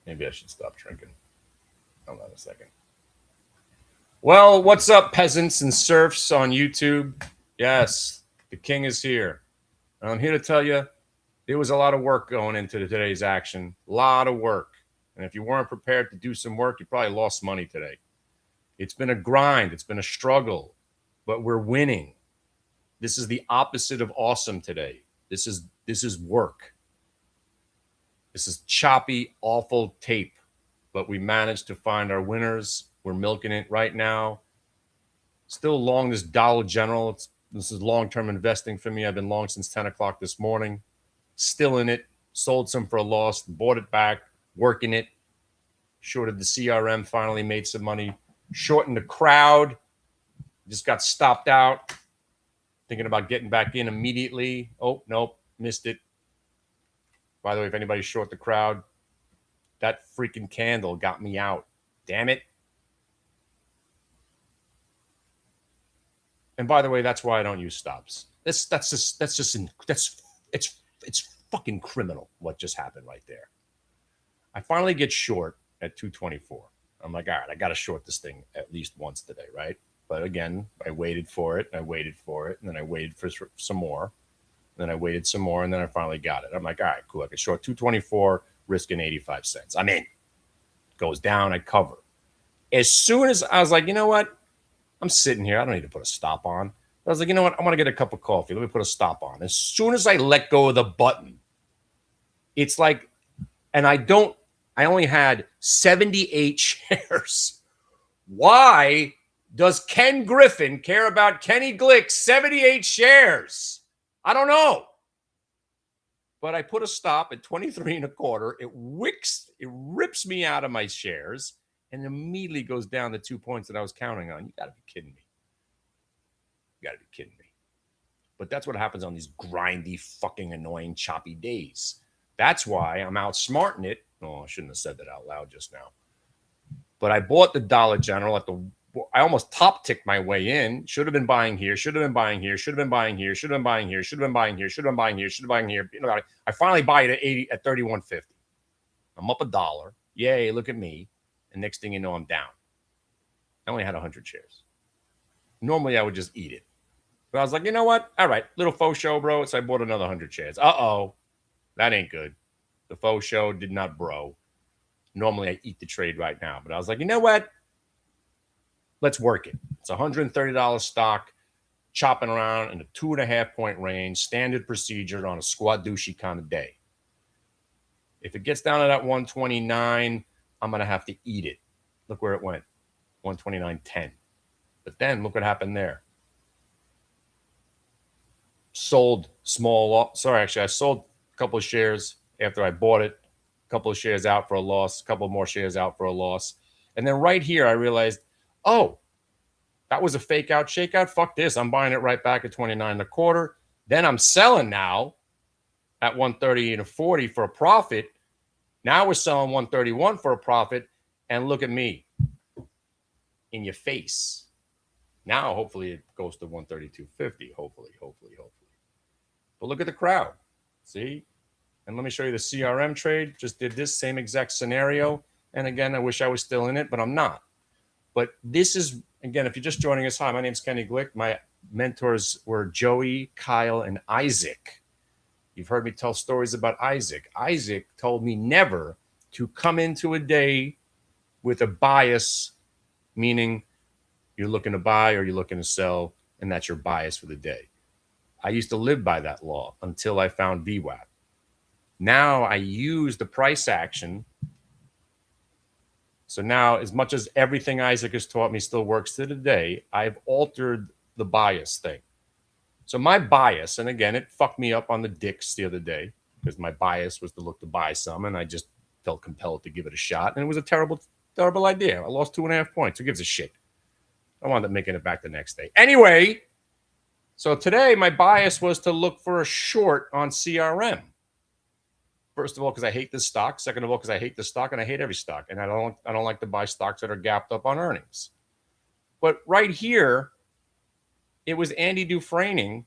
Maybe I should stop drinking. Hold on a second. Well, what's up, peasants and serfs on YouTube? Yes, the king is here. And I'm here to tell you there was a lot of work going into today's action. A lot of work. And if you weren't prepared to do some work, you probably lost money today. It's been a grind, it's been a struggle, but we're winning. This is the opposite of awesome today. This is work. This is choppy, awful tape, but we managed to find our winners. We're milking it right now. Still long this Dollar General. This is long-term investing for me. I've been long since 10 o'clock this morning. Still in it. Sold some for a loss. Bought it back. Working it. Shorted the CRM. Finally made some money. Shortened the crowd. Just got stopped out. Thinking about getting back in immediately. Oh, nope. Missed it. By the way, if anybody's short the crowd, that freaking candle got me out. Damn it. And by the way, that's why I don't use stops. It's fucking criminal what just happened right there. I finally get short at 224. I'm like, all right, I got to short this thing at least once today, right? But again, I waited for it, and I waited for it, and then I waited for some more. And then I waited some more, and then I finally got it. I'm like, all right, cool. I can short 224, risking 85 cents. I'm in. Goes down, I cover. As soon as I was like, you know what? I'm sitting here. I don't need to put a stop on. I was like, you know what? I want to get a cup of coffee. Let me put a stop on. As soon as I let go of the button, it's like, and I only had 78 shares. Why does Ken Griffin care about Kenny Glick 78 shares? I don't know. But I put a stop at 23 and a quarter. It rips me out of my shares and immediately goes down to 2 points that I was counting on. You got to be kidding me. You got to be kidding me. But that's what happens on these grindy, fucking annoying, choppy days. That's why I'm outsmarting it. Oh, I shouldn't have said that out loud just now. But I bought the Dollar General I almost top ticked my way in. Should have been buying here. Should have been buying here. Should have been buying here. Should have been buying here. Should have been buying here. Should have been buying here. Should have been buying here. You know, I finally buy it at 31.50. I'm up $1. Yay! Look at me. And next thing you know, I'm down. I only had 100 shares. Normally, I would just eat it. But I was like, you know what? All right, little faux show, bro. So I bought another 100 shares. Uh-oh. That ain't good. The faux show did not bro. Normally, I eat the trade right now. But I was like, you know what? Let's work it. It's a $130 stock, chopping around in a 2.5 point range, standard procedure on a squat douchey kind of day. If it gets down to that 129, I'm going to have to eat it. Look where it went, 129.10. But then look what happened there. Sold I sold a couple of shares after I bought it, a couple of shares out for a loss, a couple more shares out for a loss. And then right here, I realized, oh, that was a fake out, shakeout. Fuck this. I'm buying it right back at 29 and a quarter. Then I'm selling now at 130 and a 40 for a profit. Now we're selling 131 for a profit. And look at me in your face. Now, hopefully, it goes to 132.50. Hopefully. But look at the crowd. See? And let me show you the CRM trade. Just did this same exact scenario. And again, I wish I was still in it, but I'm not. But this is, again, if you're just joining us, hi, my name's Kenny Glick. My mentors were Joey, Kyle, and Isaac. You've heard me tell stories about Isaac. Isaac told me never to come into a day with a bias, meaning you're looking to buy or you're looking to sell, and that's your bias for the day. I used to live by that law until I found VWAP. Now I use the price action. So now, as much as everything Isaac has taught me still works to the day, I've altered the bias thing. So my bias, and again, it fucked me up on the dicks the other day because my bias was to look to buy some, and I just felt compelled to give it a shot. And it was a terrible idea. I lost 2.5 points. Who gives a shit? I wound up making it back the next day. Anyway, so today my bias was to look for a short on CRM. First of all, because I hate this stock. Second of all, because I hate this stock and I hate every stock. And I don't like to buy stocks that are gapped up on earnings. But right here, it was Andy Dufresne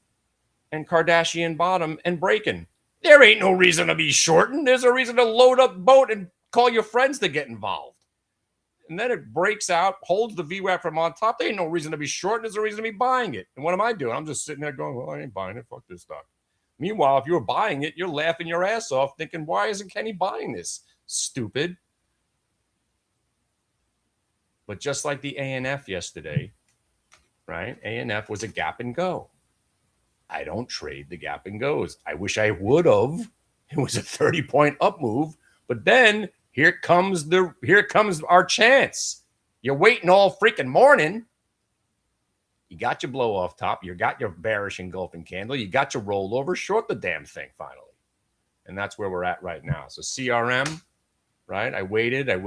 and Kardashian bottom and breaking. There ain't no reason to be shorting. There's a reason to load up boat and Call your friends to get involved. And then it breaks out, holds the VWAP from on top. There ain't no reason to be short. There's a reason to be buying it. And what am I doing? I'm just sitting there going, well, I ain't buying it. Fuck this stock. Meanwhile, if you were buying it, you're laughing your ass off thinking, why isn't Kenny buying this? Stupid. But just like the ANF yesterday, right? ANF was a gap and go. I don't trade the gap and goes. I wish I would have. It was a 30-point up move. But then here comes our chance. You're waiting all freaking morning. You got your blow off top. You got your bearish engulfing candle. You got your rollover. Short the damn thing finally. And that's where we're at right now. So CRM, right? I waited. And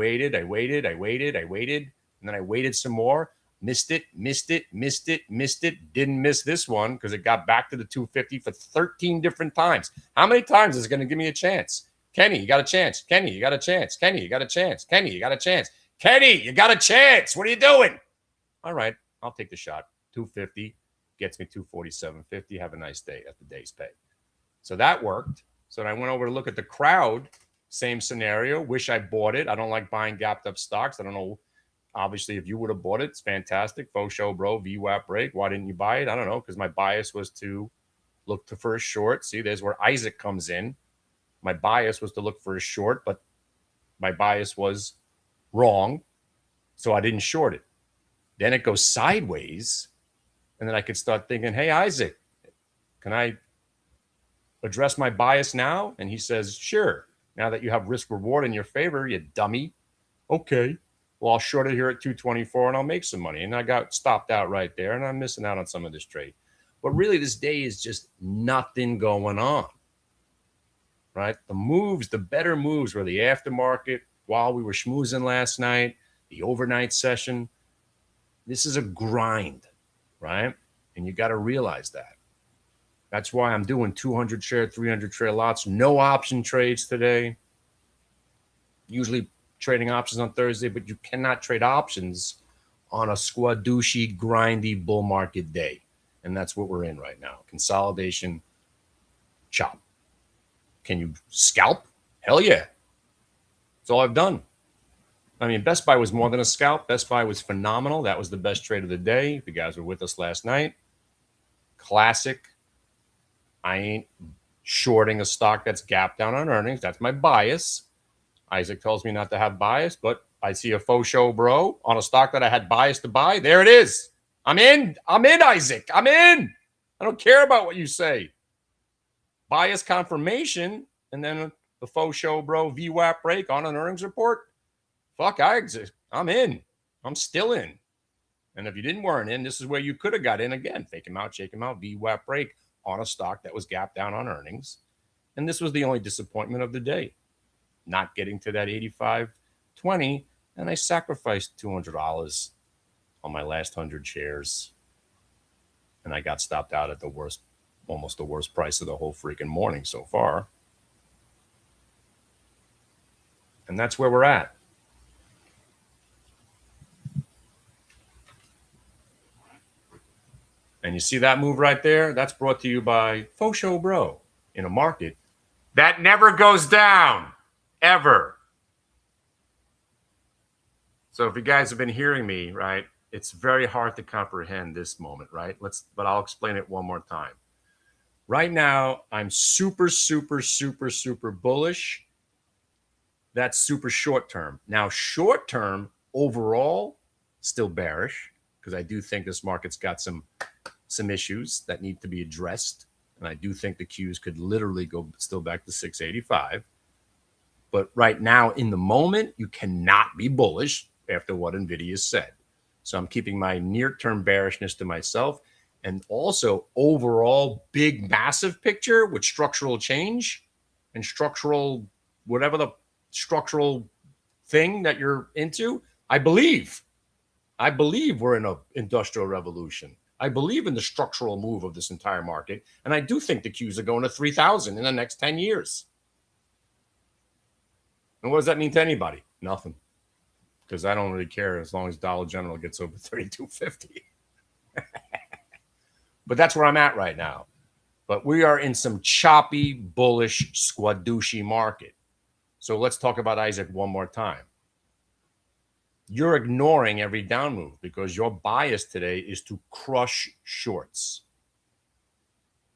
then I waited some more. Missed it. Didn't miss this one because it got back to the 250 for 13 different times. How many times is it going to give me a chance? Kenny, you got a chance. Kenny, you got a chance. Kenny, you got a chance. Kenny, you got a chance. Kenny, you got a chance. What are you doing? All right, I'll take the shot. 250 gets me 247.50. Have a nice day at the day's pay. So that worked. So I went over to look at the crowd. Same scenario. Wish I bought it. I don't like buying gapped up stocks. I don't know. Obviously, if you would have bought it, it's fantastic. Faux show, bro. VWAP break. Why didn't you buy it? I don't know, because my bias was to look for a short. See, there's where Isaac comes in. My bias was to look for a short, but my bias was wrong, so I didn't short it. Then it goes sideways, and then I could start thinking, hey, Isaac, can I address my bias now? And he says, sure. Now that you have risk reward in your favor, you dummy. Okay. Well, I'll short it here at 224 and I'll make some money. And I got stopped out right there, and I'm missing out on some of this trade. But really, this day is just nothing going on, right? The moves, the better moves were the aftermarket while we were schmoozing last night, the overnight session. This is a grind, right? And you got to realize that. That's why I'm doing 200 share, 300 share lots. No option trades today. Usually trading options on Thursday, but you cannot trade options on a squadoushi, grindy bull market day. And that's what we're in right now. Consolidation, chop. Can you scalp? Hell yeah. That's all I've done. I mean, Best Buy was more than a scalp. Best Buy was phenomenal. That was the best trade of the day. If you guys were with us last night. Classic. I ain't shorting a stock that's gapped down on earnings. That's my bias. Isaac tells me not to have bias, but I see a faux show, bro, on a stock that I had bias to buy. There it is. I'm in, Isaac. I'm in. I don't care about what you say. Bias confirmation, and then the faux show, bro, VWAP break on an earnings report. Fuck, I'm in. I'm still in. And if you weren't in, this is where you could have got in again. Fake him out, shake him out, VWAP break on a stock that was gapped down on earnings. And this was the only disappointment of the day. Not getting to that 85.20, and I sacrificed $200 on my last 100 shares. And I got stopped out at the worst, almost the worst price of the whole freaking morning so far. And that's where we're at. And you see that move right there? That's brought to you by Faux Show Bro in a market that never goes down, ever. So if you guys have been hearing me, right, it's very hard to comprehend this moment, right? But I'll explain it one more time. Right now, I'm super bullish. That's super short term. Now, short term overall, still bearish, because I do think this market's got some issues that need to be addressed. And I do think the Qs could literally go still back to 685. But right now, in the moment, you cannot be bullish after what NVIDIA said. So I'm keeping my near-term bearishness to myself. And also, overall, big, massive picture with structural change and structural, whatever the structural thing that you're into, I believe we're in an industrial revolution. I believe in the structural move of this entire market. And I do think the Qs are going to 3,000 in the next 10 years. And what does that mean to anybody? Nothing. Because I don't really care as long as Dollar General gets over 32.50. But that's where I'm at right now. But we are in some choppy, bullish, squadoushi market. So let's talk about Isaac one more time. You're ignoring every down move because your bias today is to crush shorts.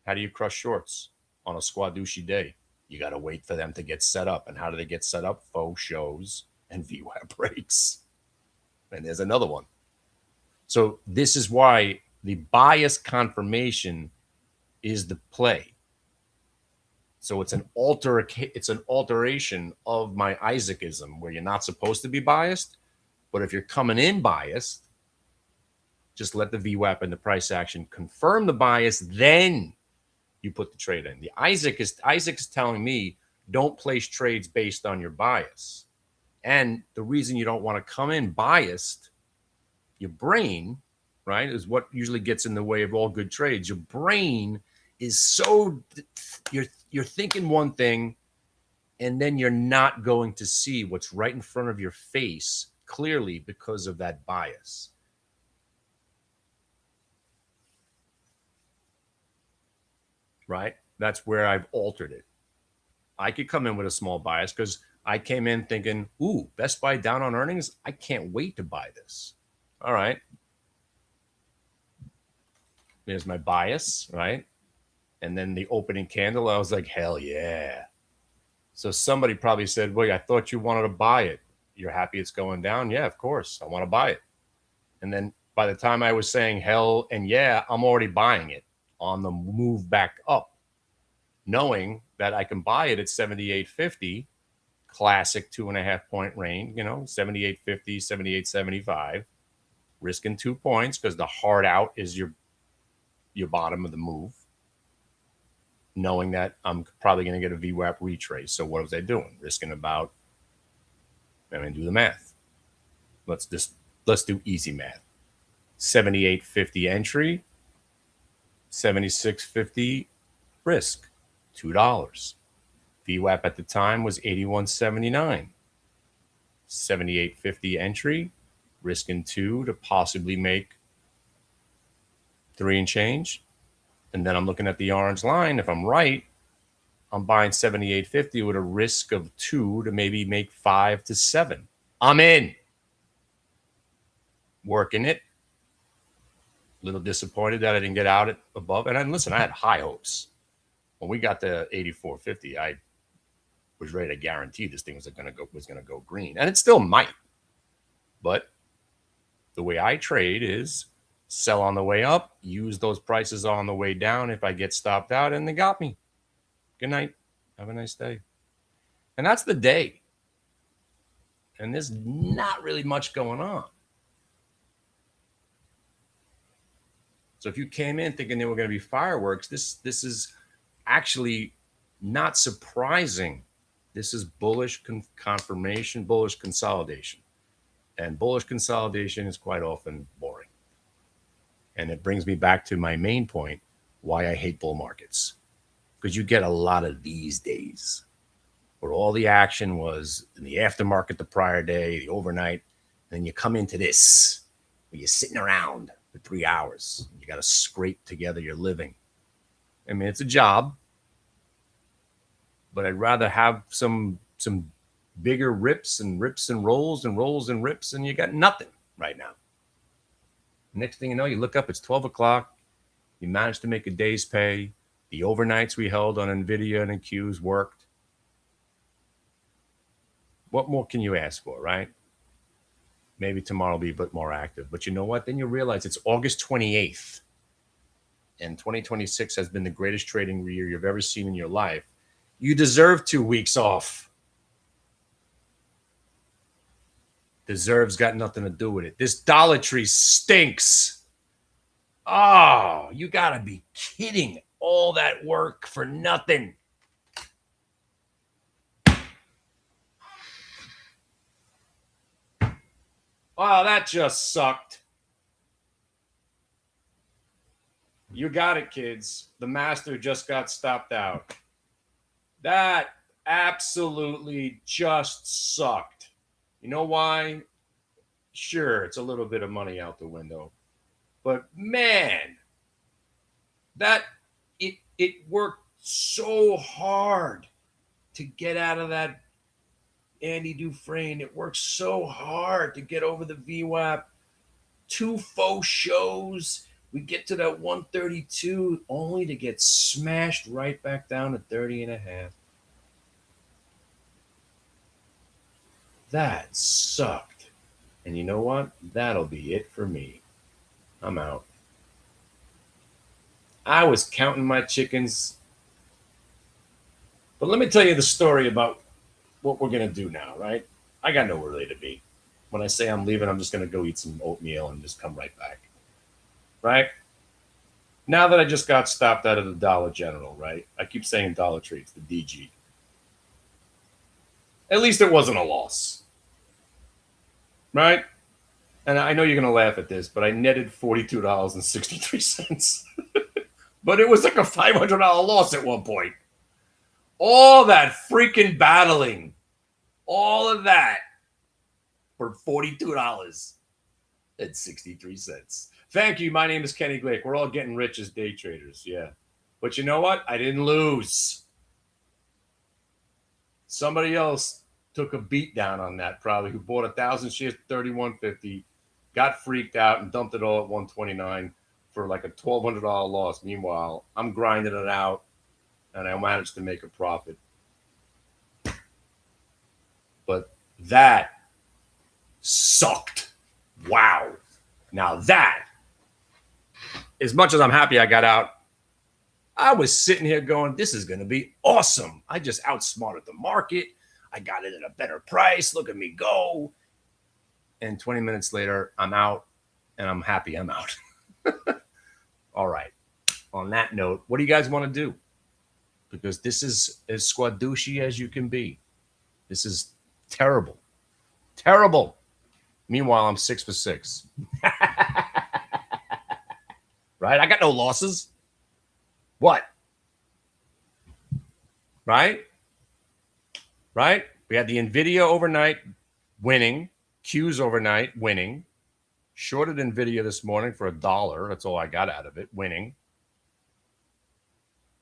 How do you crush shorts on a Squadushi day? You got to wait for them to get set up. And how do they get set up? Faux shows and VWAP breaks. And there's another one. So this is why the bias confirmation is the play. So it's an alteration of my Isaacism where you're not supposed to be biased. But if you're coming in biased, just let the VWAP and the price action confirm the bias, then you put the trade in. The Isaac is telling me don't place trades based on your bias. And the reason you don't want to come in biased, your brain, right, is what usually gets in the way of all good trades. Your brain is so you're thinking one thing, and then you're not going to see what's right in front of your face clearly because of that bias. Right? That's where I've altered it. I could come in with a small bias because I came in thinking, ooh, Best Buy down on earnings. I can't wait to buy this. All right. There's my bias, right? And then the opening candle, I was like, hell yeah. So somebody probably said, wait, I thought you wanted to buy it. You're happy it's going down? Yeah, of course. I want to buy it. And then by the time I was saying hell and yeah, I'm already buying it on the move back up, knowing that I can buy it at 78.50, classic 2.5 point range, 78.50, 78.75, risking 2 points because the hard out is your bottom of the move, knowing that I'm probably going to get a VWAP retrace. So what was I doing? Risking about, I'm going to do the math. Let's do easy math. 78.50 entry, 76.50 risk, $2. VWAP at the time was 81.79. 78.50 entry, risking 2 to possibly make 3 and change. And then I'm looking at the orange line. If I'm right, I'm buying 78.50 with a risk of 2 to maybe make 5 to 7. I'm in. Working it. A little disappointed that I didn't get out at above. And listen, I had high hopes. When we got to 84.50, I was ready to guarantee this thing was going to go green, and it still might. But the way I trade is sell on the way up, use those prices on the way down if I get stopped out, and they got me. Good night. Have a nice day. And that's the day. And there's not really much going on. So if you came in thinking they were going to be fireworks, this is actually not surprising. This is bullish confirmation, bullish consolidation. And bullish consolidation is quite often boring. And it brings me back to my main point, why I hate bull markets. Because you get a lot of these days where all the action was in the aftermarket the prior day, the overnight, and then you come into this where you're sitting around for 3 hours. You got to scrape together your living. I mean, it's a job, but I'd rather have some bigger rips and rolls and rips, and you got nothing right now. Next thing you know, you look up, it's 12 o'clock. You managed to make a day's pay. The overnights we held on NVIDIA and Qs worked. What more can you ask for, right? Maybe tomorrow will be a bit more active. But you know what? Then you realize it's August 28th. And 2026 has been the greatest trading year you've ever seen in your life. You deserve 2 weeks off. Deserves got nothing to do with it. This Dollar Tree stinks. Oh, you got to be kidding. All that work for nothing. Wow, that just sucked. You got it, kids. The master just got stopped out. That absolutely just sucked. You know why? Sure, it's a little bit of money out the window. But man, that it worked so hard to get out of that Andy Dufresne. It works so hard to get over the VWAP. 2 faux shows. We get to that 132 only to get smashed right back down to 30.5. That sucked. And you know what? That'll be it for me. I'm out. I was counting my chickens. But let me tell you the story about what we're going to do now, right? I got nowhere really to be. When I say I'm leaving, I'm just going to go eat some oatmeal and just come right back. Right? Now that I just got stopped out of the Dollar General, right? I keep saying Dollar Tree, it's the DG. At least it wasn't a loss. Right? And I know you're going to laugh at this, but I netted $42.63. But it was like a $500 loss at one point. All that freaking battling, all of that for $42.63. Thank you. My name is Kenny Glick. We're all getting rich as day traders. Yeah. But you know what? I didn't lose. Somebody else took a beat down on that, probably, who bought 1,000 shares at $31.50, got freaked out and dumped it all at $129 for like a $1,200 loss. Meanwhile, I'm grinding it out and I managed to make a profit. But that sucked. Wow. Now that, as much as I'm happy I got out, I was sitting here going, this is going to be awesome. I just outsmarted the market. I got it at a better price. Look at me go. And 20 minutes later, I'm out, and I'm happy I'm out. All right. On that note, what do you guys want to do? Because this is as squadouchy as you can be. This is terrible. Terrible. Meanwhile, I'm 6 for 6. Right? I got no losses. What? Right? Right? We had the NVIDIA overnight winning. Q's overnight winning. Shorted NVIDIA this morning for $1. That's all I got out of it. Winning.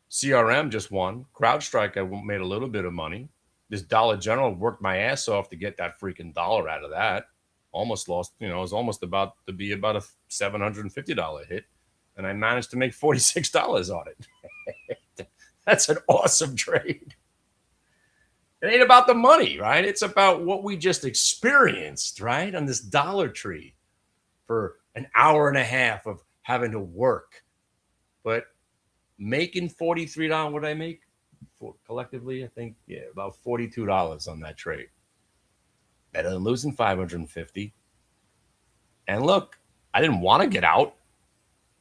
CRM just won. CrowdStrike, I made a little bit of money. This Dollar General worked my ass off to get that freaking dollar out of that. Almost lost, it was almost about to be about a $750 hit. And I managed to make $46 on it. That's an awesome trade. It ain't about the money, right? It's about what we just experienced, right? On this Dollar Tree for an hour and a half of having to work. But making $43, what did I make? Collectively, I think, about $42 on that trade. Better than losing $550. And look, I didn't want to get out.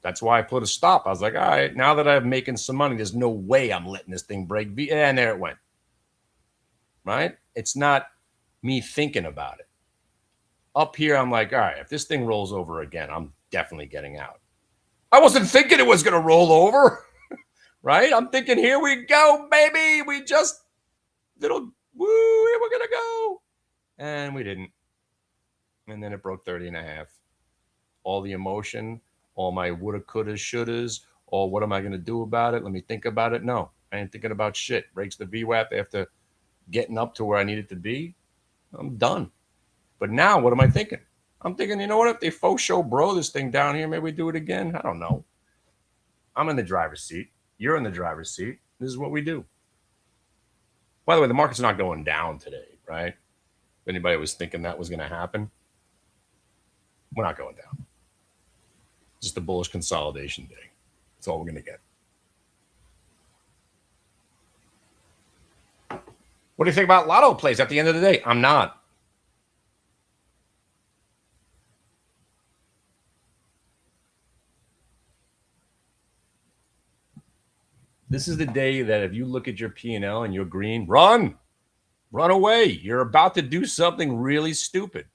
That's why I put a stop. I was like, all right, now that I'm making some money, there's no way I'm letting this thing break. And there it went. Right? It's not me thinking about it. Up here, I'm like, all right, if this thing rolls over again, I'm definitely getting out. I wasn't thinking it was going to roll over. Right? I'm thinking, here we go, baby. We just here we're going to go. And we didn't. And then it broke 30.5. All the emotion, all my woulda, coulda, shouldas, all what am I going to do about it? Let me think about it. No, I ain't thinking about shit. Breaks the VWAP after getting up to where I needed to be. I'm done. But now what am I thinking? I'm thinking, you know what? If they faux show bro this thing down here, maybe we do it again. I don't know. I'm in the driver's seat. You're in the driver's seat. This is what we do. By the way, the market's not going down today, right? If anybody was thinking that was going to happen, we're not going down. Just a bullish consolidation day. That's all we're going to get. What do you think about lotto plays at the end of the day? I'm not. This is the day that if you look at your P&L and you're green, run away. You're about to do something really stupid.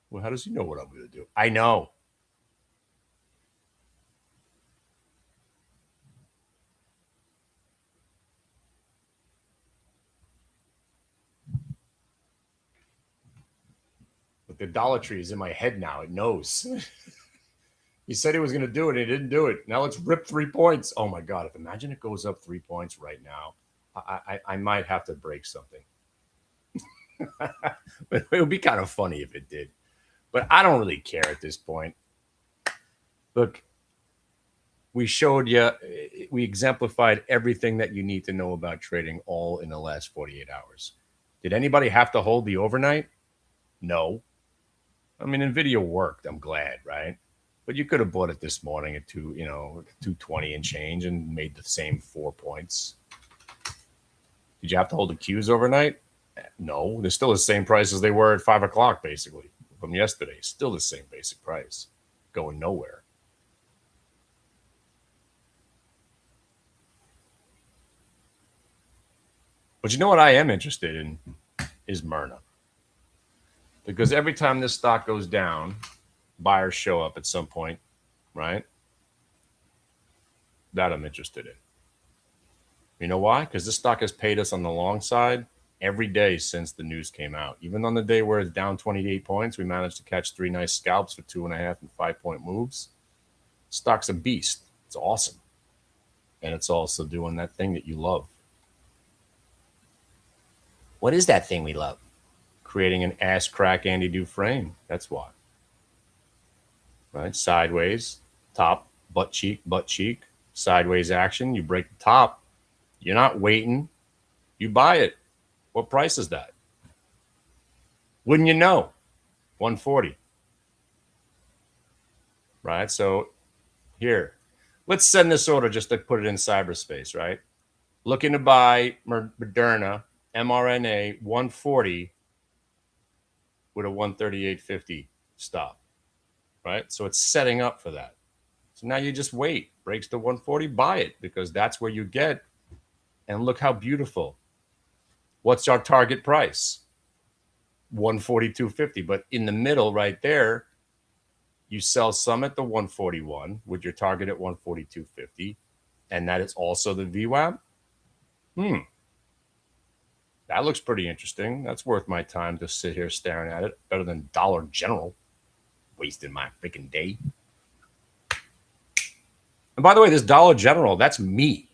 Well, how does he know what I'm going to do? I know. But the Dollar Tree is in my head now. It knows. He said he was going to do it. He didn't do it. Now let's rip 3 points. Oh, my God. Imagine it goes up 3 points right now. I might have to break something. But it would be kind of funny if it did. But I don't really care at this point. Look, we showed you, we exemplified everything that you need to know about trading all in the last 48 hours. Did anybody have to hold the overnight? No. I mean, NVIDIA worked. I'm glad, right? But you could have bought it this morning at 220 and change and made the same 4 points. Did you have to hold the Qs overnight? No. They're still the same price as they were at 5 o'clock, basically, from yesterday. Still the same basic price. Going nowhere. But you know what I am interested in is Myrna. Because every time this stock goes down, buyers show up at some point, right? That I'm interested in. You know why? Because this stock has paid us on the long side every day since the news came out. Even on the day where it's down 28 points, we managed to catch 3 nice scalps for 2.5 and 5 point moves. Stock's a beast. It's awesome. And it's also doing that thing that you love. What is that thing we love? Creating an ass crack Andy Dufresne. That's why. Right? Sideways, top, butt cheek, sideways action. You break the top. You're not waiting. You buy it. What price is that? Wouldn't you know? 140. Right? So here, let's send this order just to put it in cyberspace, right? Looking to buy Moderna, mRNA, 140 with a 138.50 stop, right? So it's setting up for that. So now you just wait. Breaks to 140, buy it, because that's where you get. And look how beautiful. What's our target price? 142.50. But in the middle right there, you sell some at the 141 with your target at 142.50. And that is also the VWAP. That looks pretty interesting. That's worth my time to sit here staring at it. Better than Dollar General. Wasting my freaking day. And by the way, this Dollar General, that's me.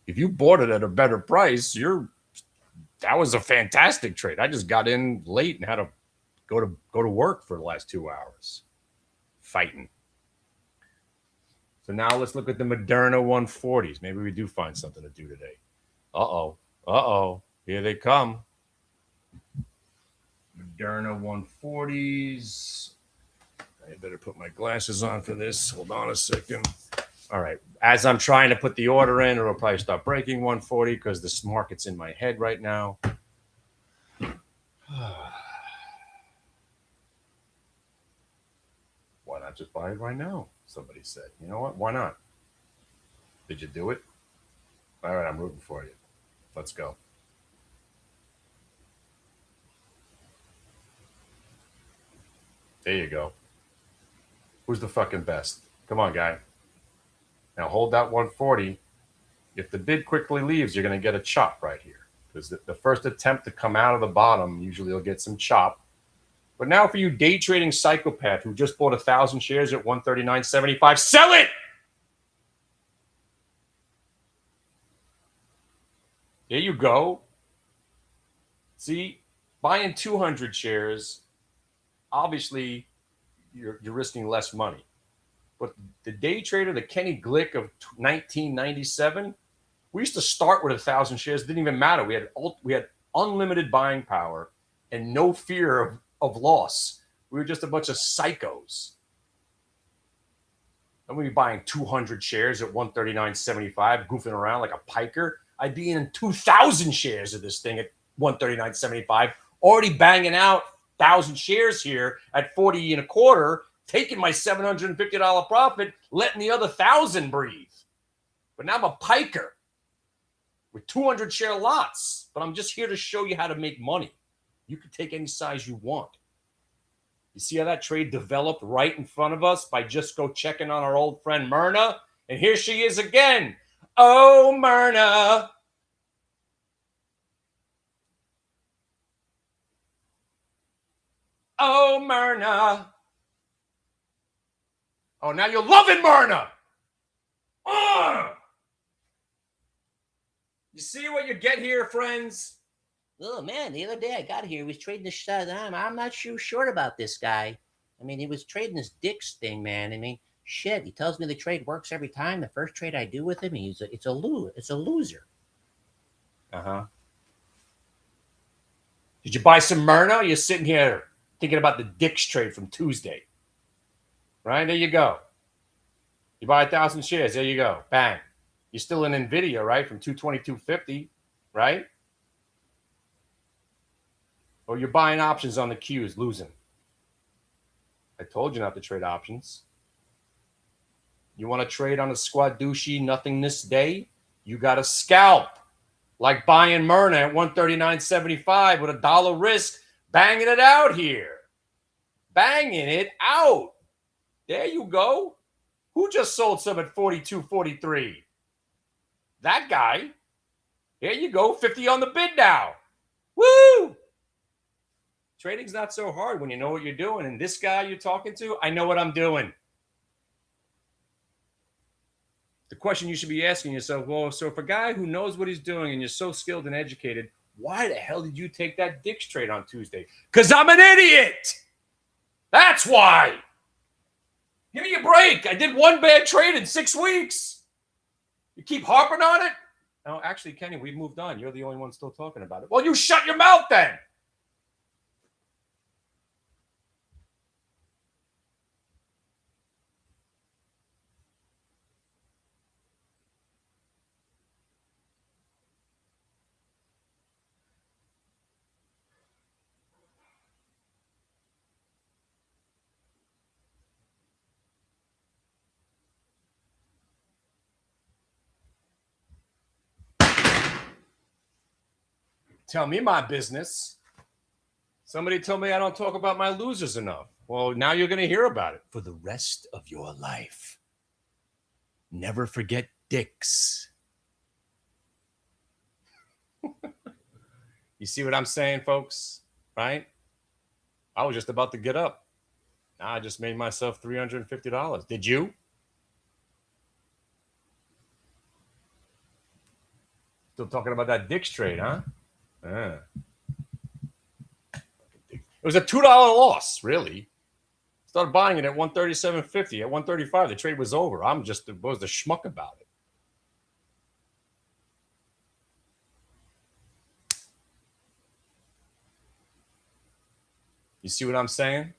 If you bought it at a better price, that was a fantastic trade. I just got in late and had to go to work for the last 2 hours. Fighting. So now let's look at the Moderna 140s. Maybe we do find something to do today. Uh-oh. Here they come. Moderna 140s. I better put my glasses on for this. Hold on a second. All right. As I'm trying to put the order in, it'll probably start breaking 140 because this market's in my head right now. Why not just buy it right now? Somebody said. You know what? Why not? Did you do it? All right. I'm rooting for you. Let's go. There you go. Who's the fucking best? Come on, guy. Now hold that 140. If the bid quickly leaves, you're going to get a chop right here. Because the first attempt to come out of the bottom, usually you'll get some chop. But now for you day trading psychopath who just bought 1,000 shares at 139.75, sell it! There you go. See, buying 200 shares, obviously you're risking less money. But the day trader, the Kenny Glick of 1997, we used to start with 1,000 shares. It didn't even matter. We had unlimited buying power and no fear of loss. We were just a bunch of psychos. I'm going to be buying 200 shares at 139.75, goofing around like a piker. I'd be in 2,000 shares of this thing at 139.75, already banging out 1,000 shares here at 40 and a quarter, taking my $750 profit, letting the other 1,000 breathe. But now I'm a piker with 200 share lots. But I'm just here to show you how to make money. You can take any size you want. You see how that trade developed right in front of us by just go checking on our old friend Myrna? And here she is again. Oh, Myrna. Oh, Myrna. Oh, now you're loving Myrna. You see what you get here, friends? Oh man, the other day I got here, he was trading this. I'm not sure about this guy. I mean, he was trading this Dix thing, man. I mean, shit. He tells me the trade works every time. The first trade I do with him, it's a loser. Uh-huh. Did you buy some Myrna? You're sitting here thinking about the Dix trade from Tuesday. Right? There you go. You buy 1,000 shares. There you go. Bang. You're still in NVIDIA, right? From 222.50, right? Or you're buying options on the Qs, losing. I told you not to trade options. You want to trade on a Squadushi nothing this day? You got to scalp. Like buying Myrna at 139.75 with $1 risk, banging it out here. Banging it out. There you go. Who just sold some at 42.43? That guy. There you go. 50 on the bid now. Woo! Trading's not so hard when you know what you're doing. And this guy you're talking to, I know what I'm doing. The question you should be asking yourself, well, so if a guy who knows what he's doing and you're so skilled and educated, why the hell did you take that Dix trade on Tuesday? Because I'm an idiot. That's why. Give me a break. I did one bad trade in 6 weeks. You keep harping on it? No, actually, Kenny, we've moved on. You're the only one still talking about it. Well, you shut your mouth then. Tell me my business. Somebody told me I don't talk about my losers enough. Well, now you're going to hear about it for the rest of your life. Never forget Dix. You see what I'm saying, folks? Right? I was just about to get up. Now I just made myself $350. Did you? Still talking about that Dix trade, huh? It was a $2 loss, really. Started buying it at 137.50. At 135, the trade was over. I'm just was the schmuck about it. You see what I'm saying?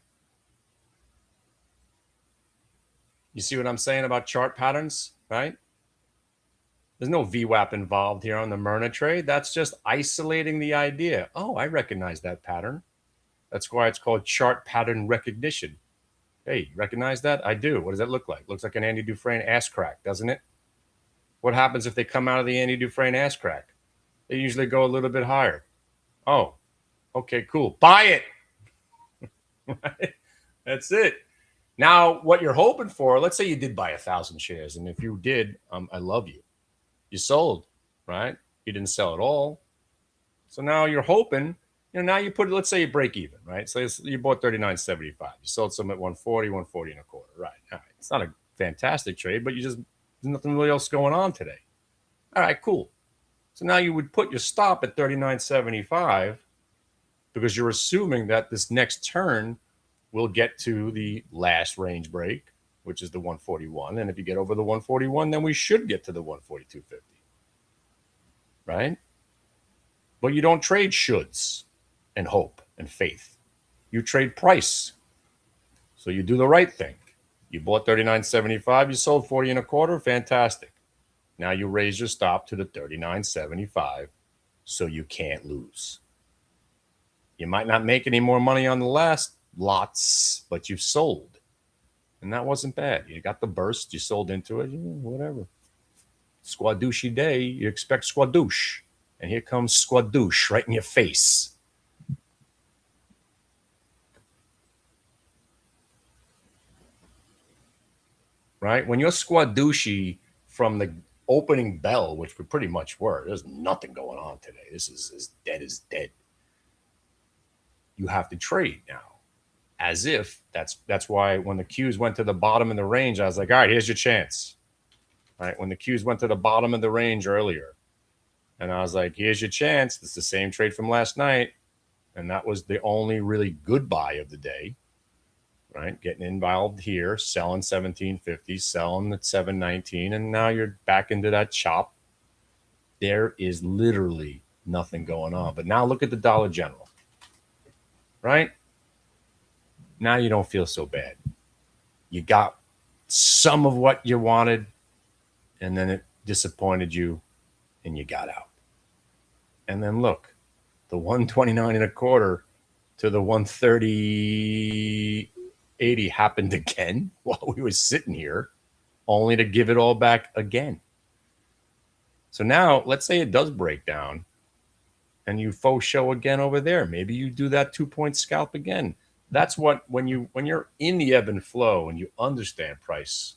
You see what I'm saying about chart patterns, right? There's no VWAP involved here on the Myrna trade. That's just isolating the idea. Oh, I recognize that pattern. That's why it's called chart pattern recognition. Hey, recognize that? I do. What does that look like? Looks like an Andy Dufresne ass crack, doesn't it? What happens if they come out of the Andy Dufresne ass crack? They usually go a little bit higher. Oh, okay, cool. Buy it. Right? That's it. Now, what you're hoping for, let's say you did buy 1,000 shares. And if you did, I love you. You sold, right? You didn't sell at all. So now you're hoping, now you put, let's say you break even, right? So you bought 39.75. You sold some at 140, 140 and a quarter. Right. All right. It's not a fantastic trade, but there's nothing really else going on today. All right, cool. So now you would put your stop at 39.75 because you're assuming that this next turn will get to the last range break, which is the 141. And if you get over the 141, then we should get to the 142.50. Right? But you don't trade shoulds and hope and faith. You trade price. So you do the right thing. You bought 39.75, you sold 40 and a quarter, fantastic. Now you raise your stop to the 39.75 so you can't lose. You might not make any more money on the last lots, but you've sold. And that wasn't bad. You got the burst, you sold into it, whatever. Squadouche day, you expect squadouche. And here comes squadouche right in your face. Right? When you're squadouche from the opening bell, which we pretty much were, there's nothing going on today. This is as dead as dead. You have to trade now. As if that's why when the Qs went to the bottom of the range, I was like, all right, here's your chance. All right, when the Qs went to the bottom of the range earlier, And I was like, here's your chance. It's the same trade from last night. And that was the only really good buy of the day, right? Getting involved here, selling 1750, selling at 719, and now you're back into that chop. There is literally nothing going on. But now look at the Dollar General, right? Now you don't feel so bad. You got some of what you wanted, and then it disappointed you, and you got out. And then look, the 129 and a quarter to the 130.80 happened again while we were sitting here, only to give it all back again. So now let's say it does break down and you faux show again over there. Maybe you do that 2-point scalp again. That's what when you're in the ebb and flow and you understand price,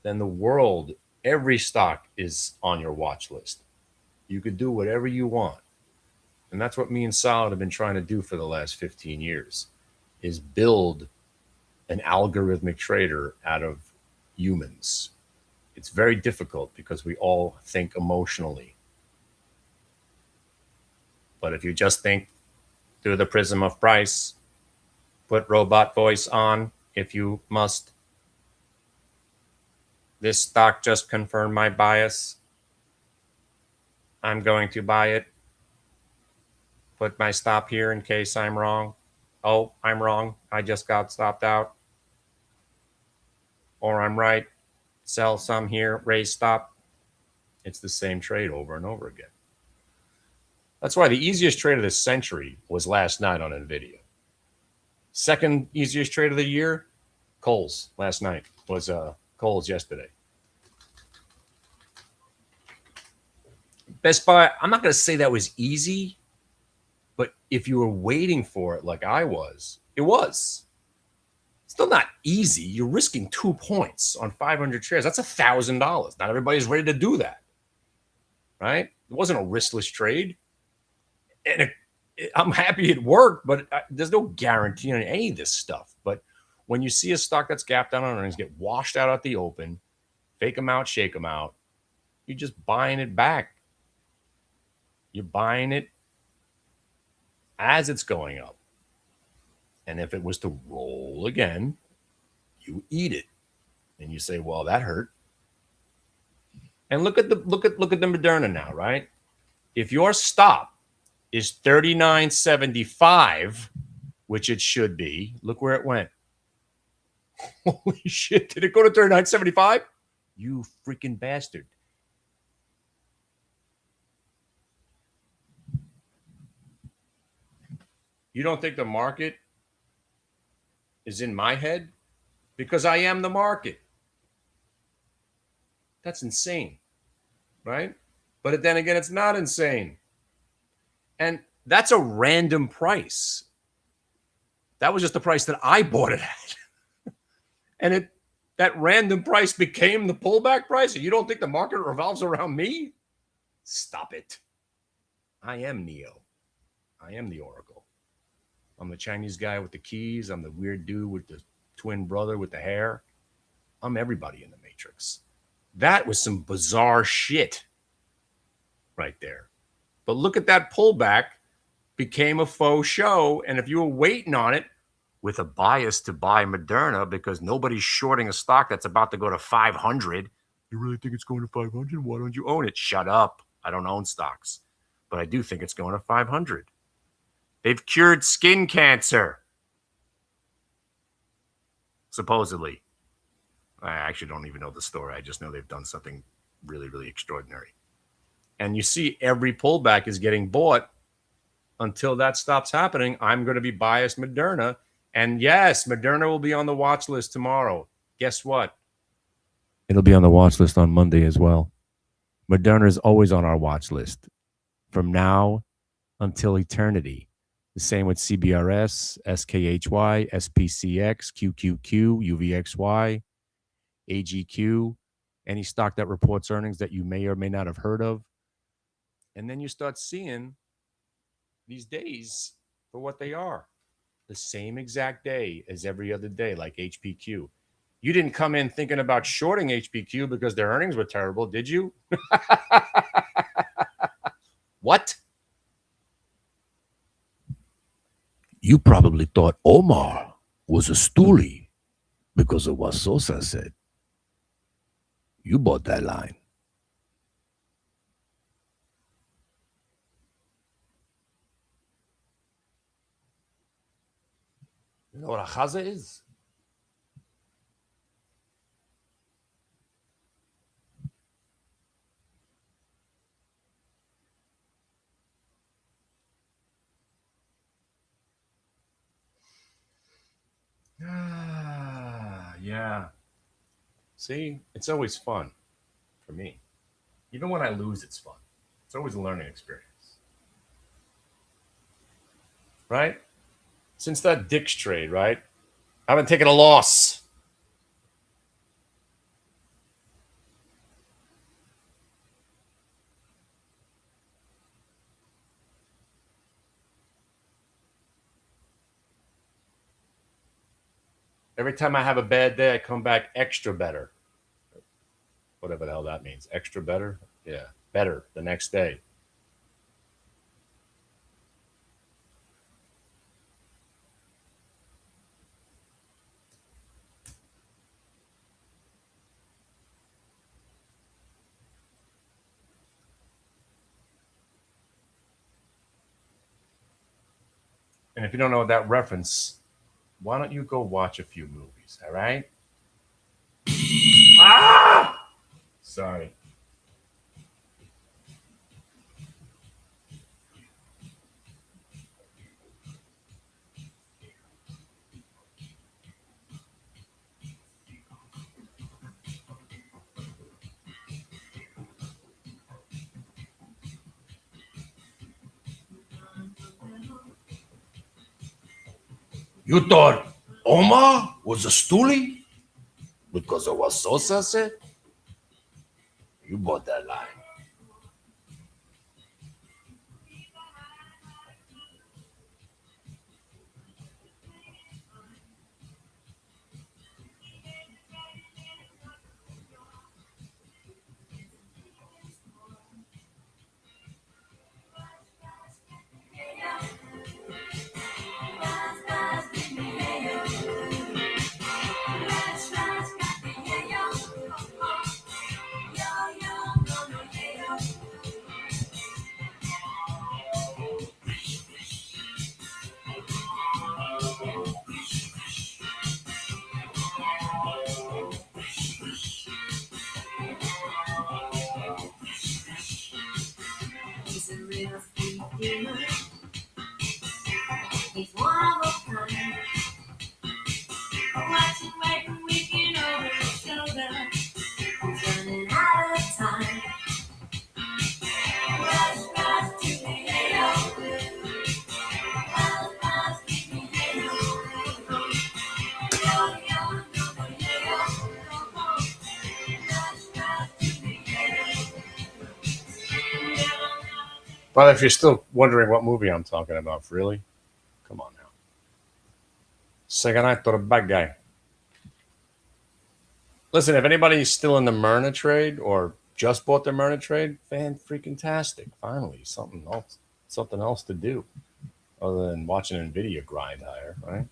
then the world, every stock is on your watch list. You could do whatever you want. And that's what me and Solid have been trying to do for the last 15 years, is build an algorithmic trader out of humans. It's very difficult because we all think emotionally. But if you just think through the prism of price, put robot voice on if you must. This stock just confirmed my bias. I'm going to buy it. Put my stop here in case I'm wrong. Oh, I'm wrong. I just got stopped out. Or I'm right. Sell some here, raise stop. It's the same trade over and over again. That's why the easiest trade of this century was last night on NVIDIA. Second easiest trade of the year, Kohl's last night was Kohl's yesterday. Best Buy, I'm not going to say that was easy, but if you were waiting for it like I was, it was. Still not easy. You're risking 2 points on 500 shares. That's $1,000. Not everybody's ready to do that, right? It wasn't a riskless trade. And I'm happy it worked, but there's no guarantee on any of this stuff. But when you see a stock that's gapped down on earnings get washed out at the open, fake them out, shake them out, you're just buying it back. You're buying it as it's going up. And if it was to roll again, you eat it. And you say, well, that hurt. And look at the Moderna now, right? If your stop is 39.75, which it should be, look where it went. Holy shit. Did it go to 39.75? You freaking bastard. You don't think the market is in my head? Because I am the market. That's insane, right? But then again, it's not insane. And that's a random price. That was just the price that I bought it at. And that random price became the pullback price. And you don't think the market revolves around me? Stop it. I am Neo. I am the Oracle. I'm the Chinese guy with the keys. I'm the weird dude with the twin brother with the hair. I'm everybody in the Matrix. That was some bizarre shit right there. But look at that pullback, became a faux show. And if you were waiting on it with a bias to buy Moderna because nobody's shorting a stock that's about to go to 500, you really think it's going to 500? Why don't you own it? Shut up. I don't own stocks, but I do think it's going to 500. They've cured skin cancer, supposedly. I actually don't even know the story. I just know they've done something really, really extraordinary. And you see every pullback is getting bought until that stops happening. I'm going to be biased Moderna. And yes, Moderna will be on the watch list tomorrow. Guess what? It'll be on the watch list on Monday as well. Moderna is always on our watch list from now until eternity. The same with CBRS, SKHY, SPCX, QQQ, UVXY, AGQ, any stock that reports earnings that you may or may not have heard of. And then you start seeing these days for what they are. The same exact day as every other day, like HPQ. You didn't come in thinking about shorting HPQ because their earnings were terrible, did you? What? You probably thought Omar was a stoolie because of what Sosa said. You bought that line. You know what a chaza is? Yeah. See, it's always fun for me. Even when I lose, it's fun. It's always a learning experience. Right? Since that Dick's trade, right? I haven't taken a loss. Every time I have a bad day, I come back extra better. Whatever the hell that means. Extra better? Yeah. Better the next day. And if you don't know that reference, why don't you go watch a few movies, all right? Ah! Sorry. You thought Omar was a stoolie because of what Sosa said? You bought that line. He's a real sweet dealer. He's one of a kind. Watching, waiting, weeping over his shoulder. He's running out of time. Rush, rush to the halo. Rush, rush to the halo. Yo, yo, yo, yo, rush, rush to the halo. Well, if you're still wondering what movie I'm talking about, really, come on now. Second Night or a bad guy. Listen, if anybody's still in the Myrna trade or just bought the Myrna trade, fan freaking tastic. Finally, something else to do other than watching Nvidia grind higher, right?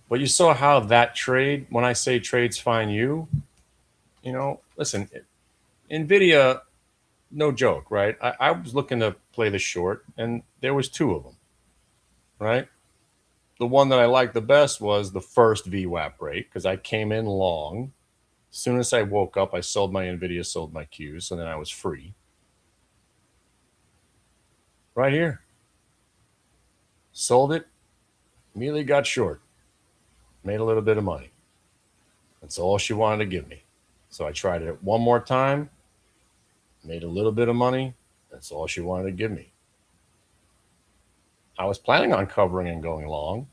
But you saw how that trade, when I say trades find you, listen, Nvidia, no joke, right? I was looking to play the short, and there was two of them, right? The one that I liked the best was the first VWAP break because I came in long. As soon as I woke up, I sold my Nvidia, sold my Qs, so then I was free. Right here. Sold it, immediately got short. Made a little bit of money. That's all she wanted to give me. So I tried it one more time, made a little bit of money. That's all she wanted to give me. I was planning on covering and going long.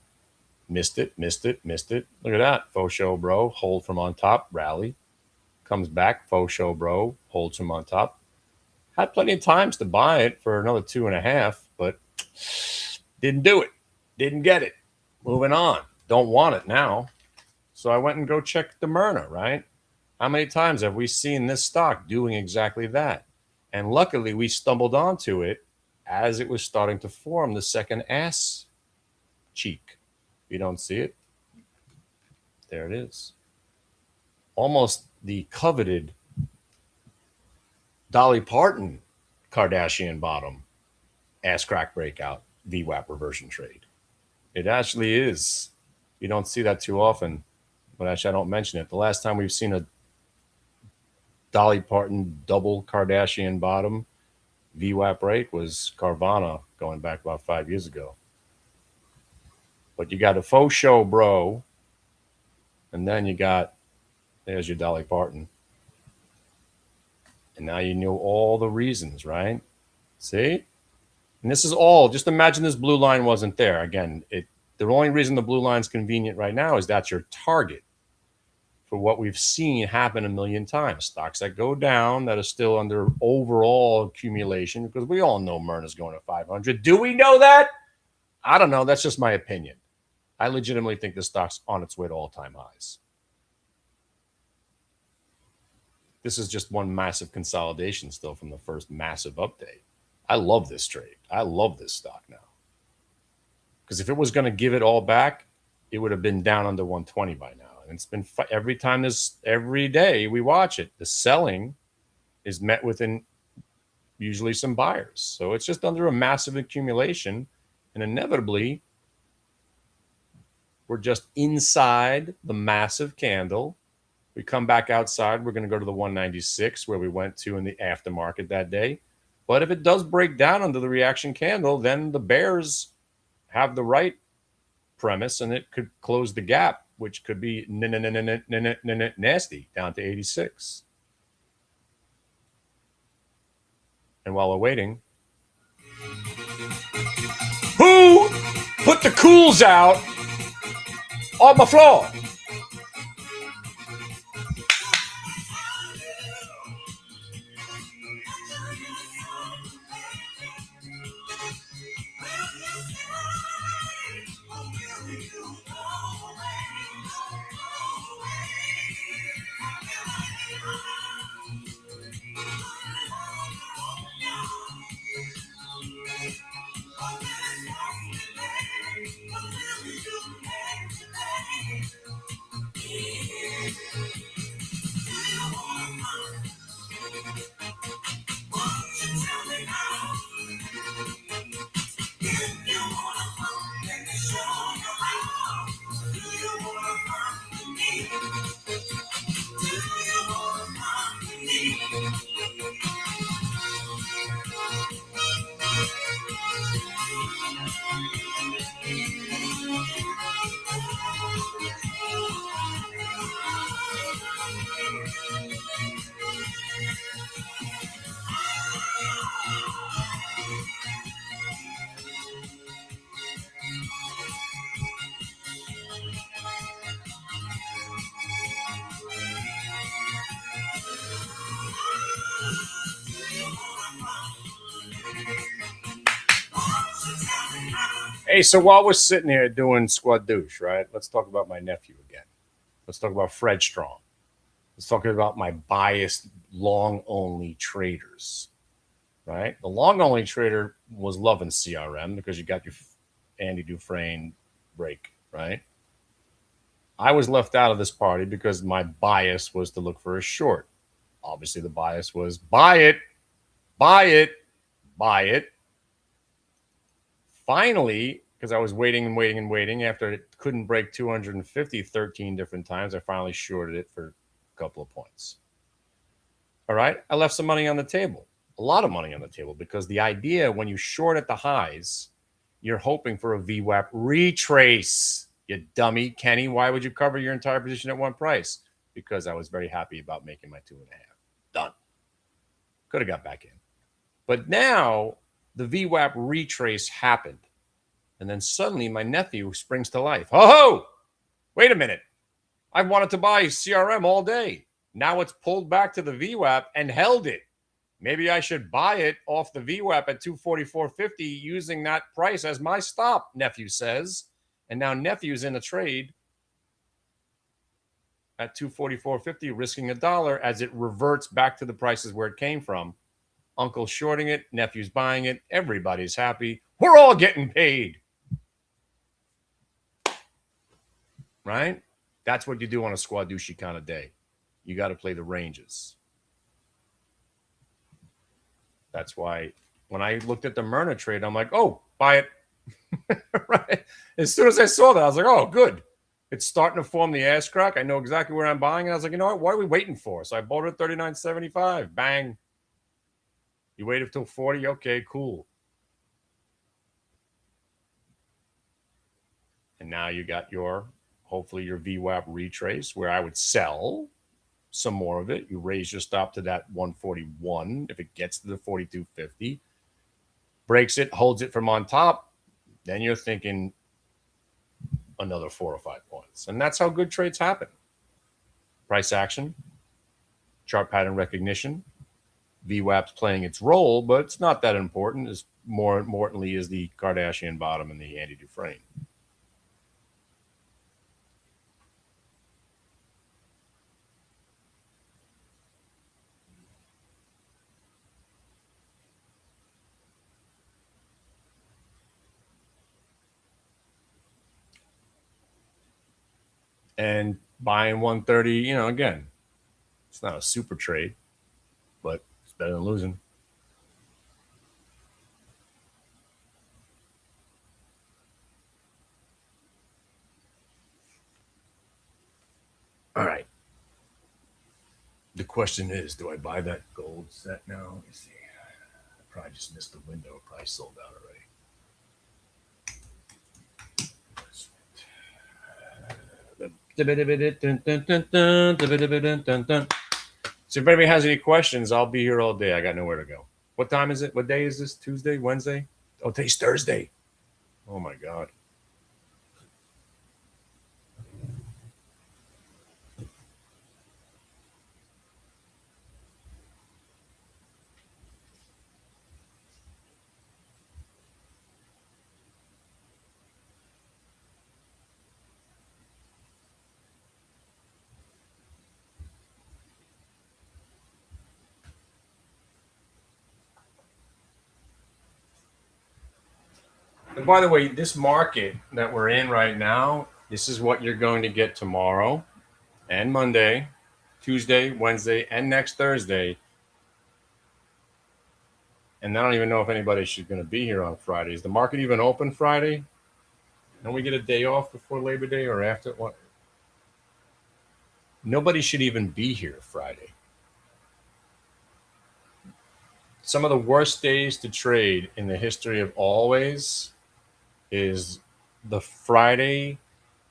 Missed it. Look at that. Faux show, bro. Hold from on top. Rally. Comes back. Faux show, bro. Holds from on top. Had plenty of times to buy it for another 2.5, but didn't do it. Didn't get it. Moving on. Don't want it now. So I went and go check the Myrna, right? How many times have we seen this stock doing exactly that? And luckily, we stumbled onto it as it was starting to form the second ass cheek. You don't see it? There it is. Almost the coveted Dolly Parton Kardashian bottom ass crack breakout VWAP reversion trade. It actually is. You don't see that too often. But actually, I don't mention it. The last time we've seen a Dolly Parton double Kardashian bottom VWAP break was Carvana going back about 5 years ago. But you got a faux show, bro. And then you got, there's your Dolly Parton. And now you know all the reasons, right? See? And this is all, just imagine this blue line wasn't there. Again, the only reason the blue line's convenient right now is that's your target for what we've seen happen a million times. Stocks that go down that are still under overall accumulation, because we all know Myrna's going to 500. Do we know that? I don't know. That's just my opinion. I legitimately think the stock's on its way to all-time highs. This is just one massive consolidation still from the first massive update. I love this trade. I love this stock now. Because if it was going to give it all back, it would have been down under 120 by now. And it's been every day we watch it, the selling is met with usually some buyers. So it's just under a massive accumulation. And inevitably, we're just inside the massive candle. We come back outside. We're going to go to the 196 where we went to in the aftermarket that day. But if it does break down under the reaction candle, then the bears have the right premise and it could close the gap, which could be nasty down to 86. And while we're waiting, who put the cools out on the floor? Hey, so while we're sitting here doing squad douche, right? Let's talk about my nephew again. Let's talk about Fred Strong. Let's talk about my biased long-only traders, right? The long-only trader was loving CRM because you got your Andy Dufresne break, right? I was left out of this party because my bias was to look for a short. Obviously, the bias was buy it, buy it, buy it. Finally, because I was waiting and waiting and waiting after it couldn't break 250 13 different times, I finally shorted it for a couple of points. All right. I left some money on the table, a lot of money on the table, because the idea when you short at the highs, you're hoping for a VWAP retrace. You dummy. Kenny, why would you cover your entire position at one price? Because I was very happy about making my 2.5. Done. Could have got back in. But now the VWAP retrace happened. And then suddenly my nephew springs to life. Oh, wait a minute. I've wanted to buy CRM all day. Now it's pulled back to the VWAP and held it. Maybe I should buy it off the VWAP at 244.50 using that price as my stop, nephew says. And now nephew's in a trade at 244.50, risking $1 as it reverts back to the prices where it came from. Uncle's shorting it, nephew's buying it, everybody's happy. We're all getting paid. Right? That's what you do on a squadushi kind of day. You got to play the ranges. That's why when I looked at the Myrna trade, I'm like, oh, buy it. Right? As soon as I saw that, I was like, oh, good. It's starting to form the ass crack. I know exactly where I'm buying. And I was like, you know what? What are we waiting for? So I bought it at $39.75. Bang. You waited till 40? Okay, cool. And now you got your, hopefully your VWAP retrace where I would sell some more of it. You raise your stop to that 141. If it gets to the 42.50, breaks it, holds it from on top, then you're thinking another 4 or 5 points. And that's how good trades happen. Price action, chart pattern recognition, VWAP's playing its role, but it's not that important. As more importantly is the Kardashian bottom and the Andy Dufresne. And buying 130, you know, again, it's not a super trade, but it's better than losing. All right. The question is, do I buy that gold set now? Let me see. I probably just missed the window. It probably sold out already. So if anybody has any questions, I'll be here all day. I got nowhere to go. What time is it? What day is this? Tuesday? Wednesday? Oh, today's Thursday. Oh, my God. And by the way, this market that we're in right now, this is what you're going to get tomorrow and Monday, Tuesday, Wednesday, and next Thursday. And I don't even know if anybody should going to be here on Friday. Is the market even open Friday? Don't we get a day off before Labor Day or after? What? Nobody should even be here Friday. Some of the worst days to trade in the history of always is the Friday.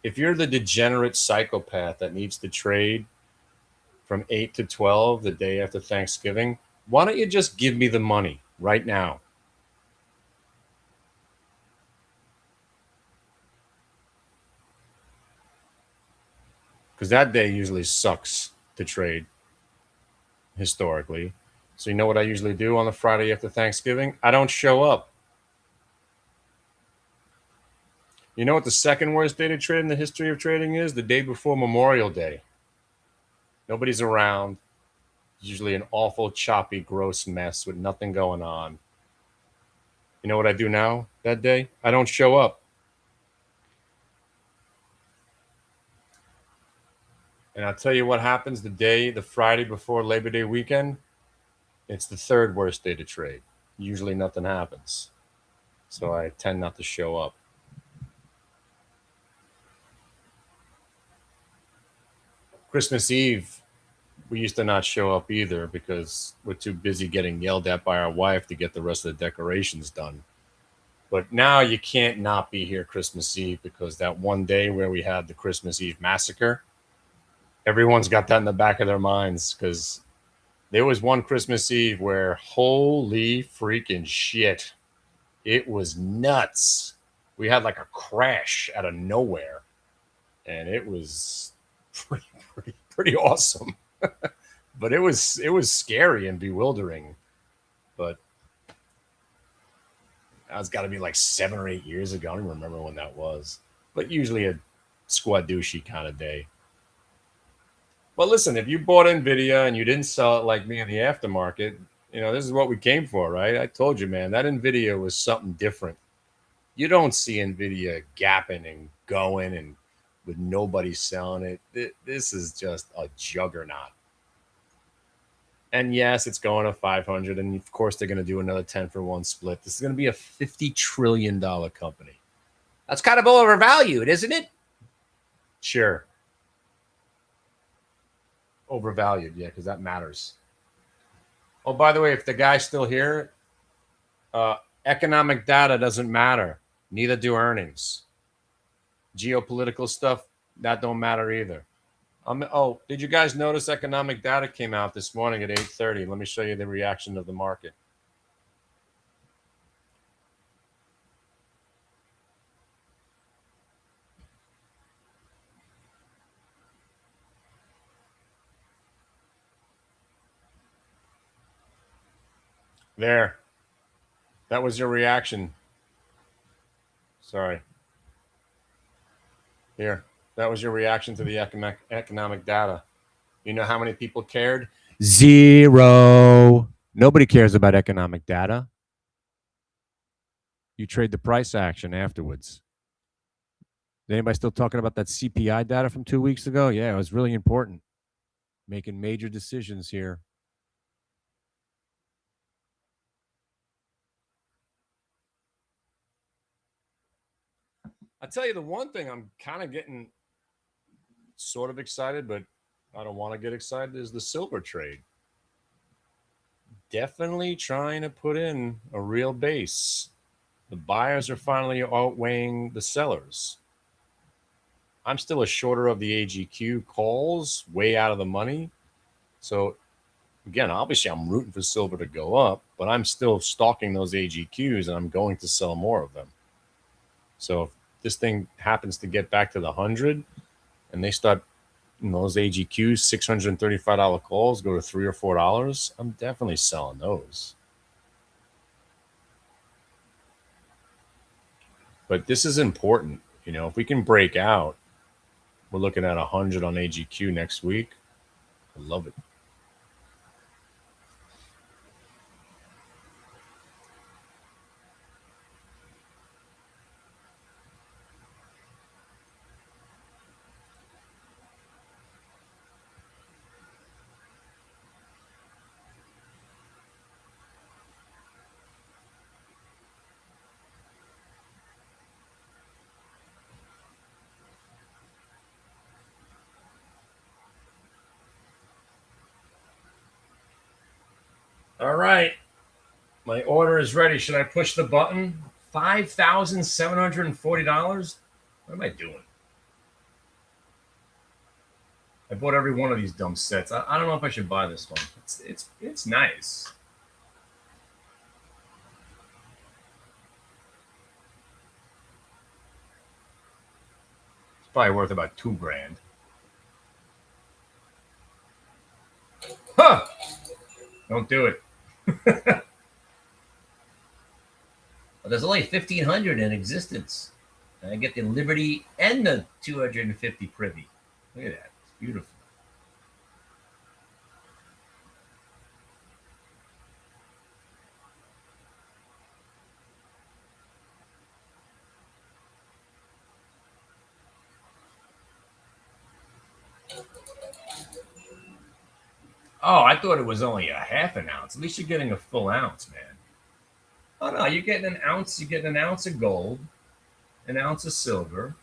If you're the degenerate psychopath that needs to trade from 8 to 12 the day after Thanksgiving, why don't you just give me the money right now? Because that day usually sucks to trade historically. So you know what I usually do on the Friday after Thanksgiving? I don't show up. You know what the second worst day to trade in the history of trading is? The day before Memorial Day. Nobody's around. It's usually an awful, choppy, gross mess with nothing going on. You know what I do now that day? I don't show up. And I'll tell you what happens the Friday before Labor Day weekend. It's the third worst day to trade. Usually nothing happens. So I tend not to show up. Christmas Eve, we used to not show up either because we're too busy getting yelled at by our wife to get the rest of the decorations done. But now you can't not be here Christmas Eve because that one day where we had the Christmas Eve massacre, everyone's got that in the back of their minds because there was one Christmas Eve where holy freaking shit, it was nuts. We had like a crash out of nowhere, and it was pretty awesome. But it was scary and bewildering. But that's got to be like 7 or 8 years ago. I don't even remember when that was. but usually a squadushi kind of day. But listen, if you bought Nvidia and you didn't sell it like me in the aftermarket, this is what we came for, right? I told you, man, that Nvidia was something different. You don't see Nvidia gapping and going and with nobody selling it. This is just a juggernaut. And yes, it's going to 500, and of course they're going to do another 10-for-1 split. This is going to be a $50 trillion company. That's kind of overvalued, isn't it? Sure. Overvalued, yeah, because that matters. Oh, by the way, if the guy's still here, economic data doesn't matter. Neither do earnings. Geopolitical stuff, that don't matter either. Did you guys notice economic data came out this morning at 8:30? Let me show you the reaction of the market. There. That was your reaction. Sorry. Here. That was your reaction to the economic data. You know how many people cared? 0. Nobody cares about economic data. You trade the price action afterwards. Is anybody still talking about that CPI data from 2 weeks ago? Yeah, it was really important. Making major decisions here. I'll tell you the one thing I'm kind of getting sort of excited, but I don't want to get excited, is the silver trade. Definitely trying to put in a real base. The buyers are finally outweighing the sellers. I'm still a shorter of the AGQ calls, way out of the money. So again, obviously I'm rooting for silver to go up, but I'm still stalking those AGQs and I'm going to sell more of them. So if this thing happens to get back to the 100 and they start, those AGQs, $635 calls go to $3 or $4, I'm definitely selling those. But this is important. If we can break out, we're looking at 100 on AGQ next week. I love it. All right. My order is ready. Should I push the button? $5,740? What am I doing? I bought every one of these dumb sets. I don't know if I should buy this one. It's nice. It's probably worth about $2,000. Huh! Don't do it. But there's only 1,500 in existence. And I get the Liberty and the 250 privy. Look at that. It's beautiful. Oh, I thought it was only a half an ounce. At least you're getting a full ounce, man. Oh no, you're getting an ounce. You get an ounce of gold, an ounce of silver,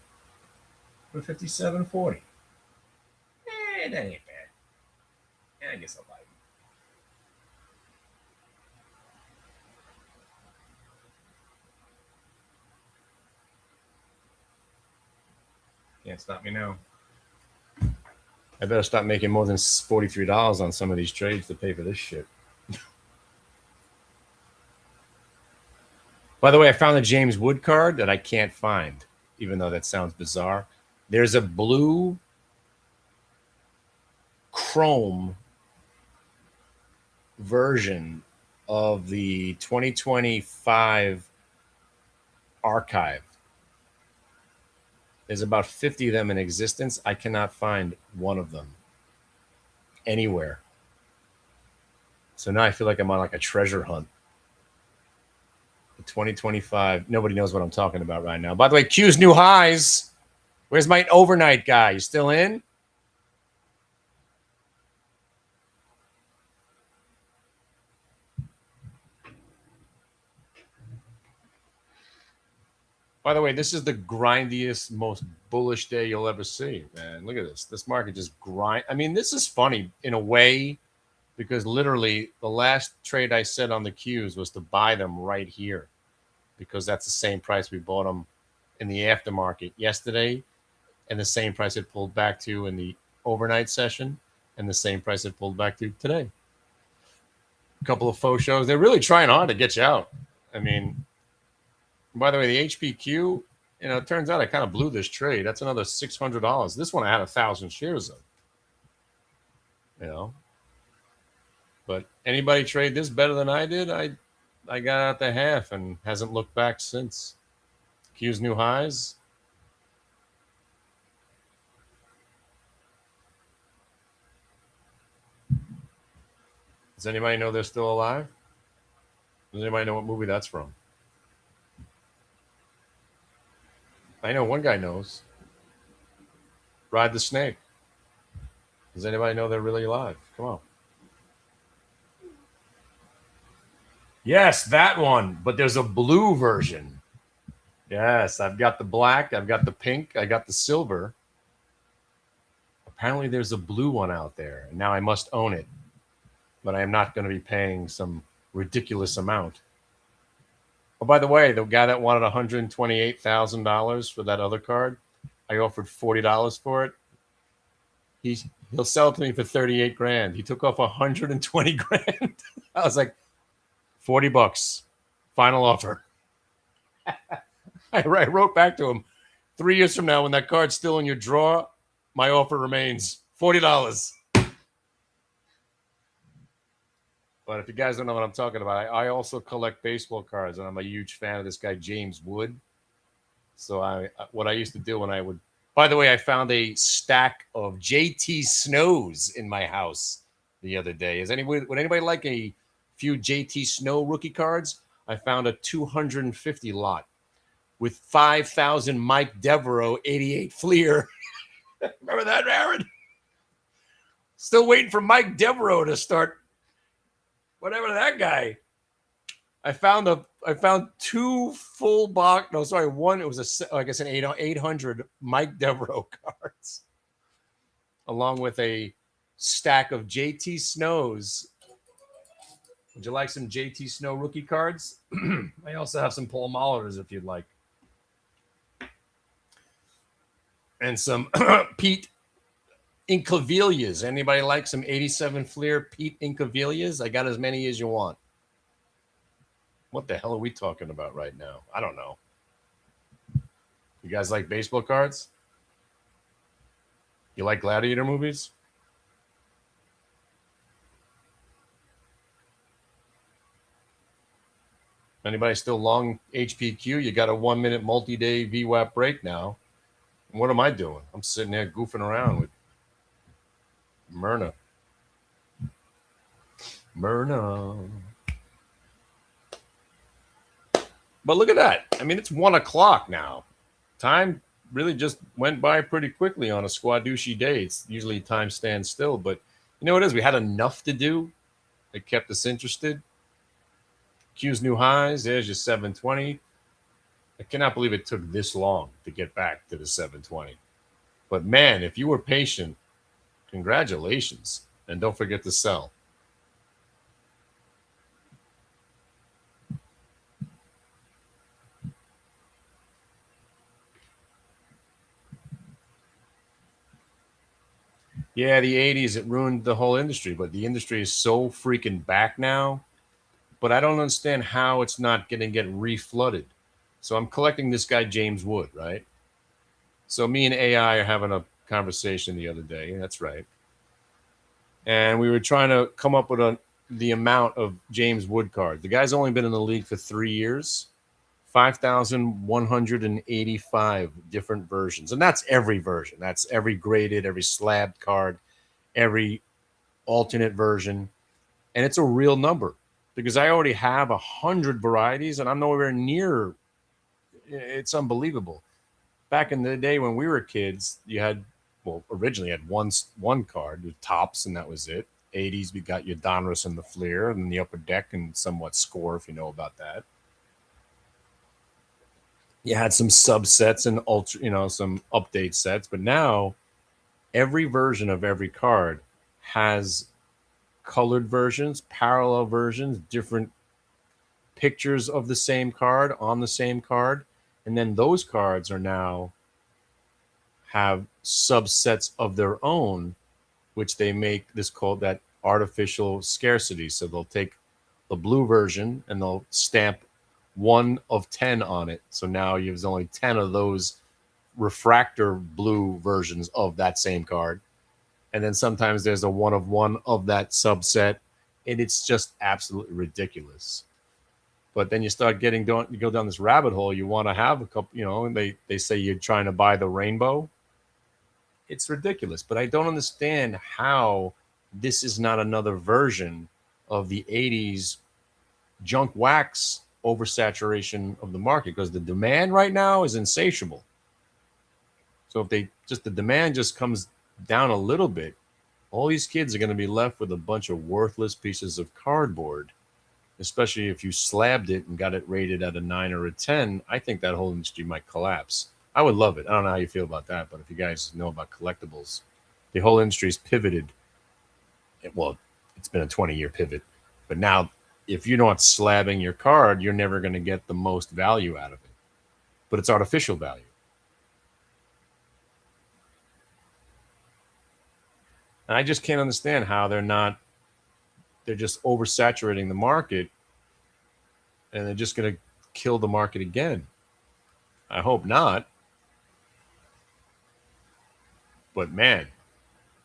for $57.40. That ain't bad. Yeah, I guess I'll buy it. Can't stop me now. I better stop making more than $43 on some of these trades to pay for this shit. By the way, I found a James Wood card that I can't find, even though that sounds bizarre. There's a blue chrome version of the 2025 archive. There's about 50 of them in existence. I cannot find one of them anywhere. So now I feel like I'm on like a treasure hunt. The 2025. Nobody knows what I'm talking about right now. By the way, Q's new highs. Where's my overnight guy? You still in? By the way, this is the grindiest, most bullish day you'll ever see, man. Look at this. This market just grind. I mean, this is funny in a way because literally the last trade I said on the Qs was to buy them right here because that's the same price we bought them in the aftermarket yesterday and the same price it pulled back to in the overnight session and the same price it pulled back to today. A couple of faux shows. They're really trying hard to get you out. I mean, by the way, the HPQ, it turns out I kind of blew this trade. That's another $600. This one I had 1,000 shares of. But anybody trade this better than I did? I got out the half and hasn't looked back since. Q's new highs. Does anybody know they're still alive? Does anybody know what movie that's from? I know one guy knows. Ride the Snake. Does anybody know they're really alive? Come on. Yes, that one. But there's a blue version. Yes, I've got the black. I've got the pink. I got the silver. Apparently there's a blue one out there. And now I must own it. But I am not going to be paying some ridiculous amount. Oh, by the way, the guy that wanted $128,000 for that other card, I offered $40 for it. He'll sell it to me for 38 grand. He took off 120 grand. I was like, $40, final offer. I wrote back to him, 3 years from now, when that card's still in your drawer, my offer remains $40. But if you guys don't know what I'm talking about, I also collect baseball cards, and I'm a huge fan of this guy, James Wood. So what I used to do when I would, by the way, I found a stack of JT Snows in my house the other day. Would anybody like a few JT Snow rookie cards? I found a 250 lot with 5,000 Mike Devereaux 88 Fleer. Remember that, Aaron? Still waiting for Mike Devereaux to start. Whatever that guy. I found two full box. No, sorry, one. It was an 800 Mike Devereaux cards, along with a stack of JT Snows. Would you like some JT Snow rookie cards? I also have some Paul Molitors if you'd like, and some Pete Incavilias. Anybody like some 87 Fleer Pete Incavilias? I got as many as you want. What the hell are we talking about right now? I don't know. You guys like baseball cards? You like gladiator movies? Anybody still long HPQ? You got a 1 minute multi-day VWAP break now. What am I doing? I'm sitting there goofing around with Myrna. But look at that. I mean, it's 1 o'clock now. Time really just went by pretty quickly on a Squadushi day. It's usually time stands still, but you know what it is? We had enough to do that kept us interested. Q's new highs. There's your 720. I cannot believe it took this long to get back to the 720. But man, if you were patient, congratulations. And don't forget to sell. Yeah, the 80s, it ruined the whole industry, but the industry is so freaking back now. But I don't understand how it's not going to get reflooded. So I'm collecting this guy, James Wood, right? So me and AI are having a conversation the other day. That's right. And we were trying to come up with the amount of James Wood cards. The guy's only been in the league for 3 years, 5,185 different versions. And that's every version. That's every graded, every slabbed card, every alternate version. And it's a real number because I already have 100 varieties and I'm nowhere near. It's unbelievable. Back in the day when we were kids, you had, well, originally had one card with tops, and that was it. 80s, we got your Donruss and the Fleer, and the Upper Deck and somewhat Score, if you know about that. You had some subsets and ultra, some update sets, but now every version of every card has colored versions, parallel versions, different pictures of the same card on the same card, and then those cards are now have subsets of their own, which they make this called that artificial scarcity. So they'll take the blue version and they'll stamp 1 of 10 on it. So now there's only 10 of those refractor blue versions of that same card. And then sometimes there's a 1 of 1 of that subset. And it's just absolutely ridiculous. But then you start you go down this rabbit hole. You want to have a couple, and they say you're trying to buy the rainbow. It's ridiculous, but I don't understand how this is not another version of the 80s junk wax oversaturation of the market, because the demand right now is insatiable. So if the demand just comes down a little bit, all these kids are going to be left with a bunch of worthless pieces of cardboard, especially if you slabbed it and got it rated at a 9 or a 10. I think that whole industry might collapse. I would love it. I don't know how you feel about that, but if you guys know about collectibles, the whole industry's pivoted. Well, it's been a 20-year pivot, but now if you're not slabbing your card, you're never going to get the most value out of it. But it's artificial value. And I just can't understand how they're just oversaturating the market and they're just going to kill the market again. I hope not. But man,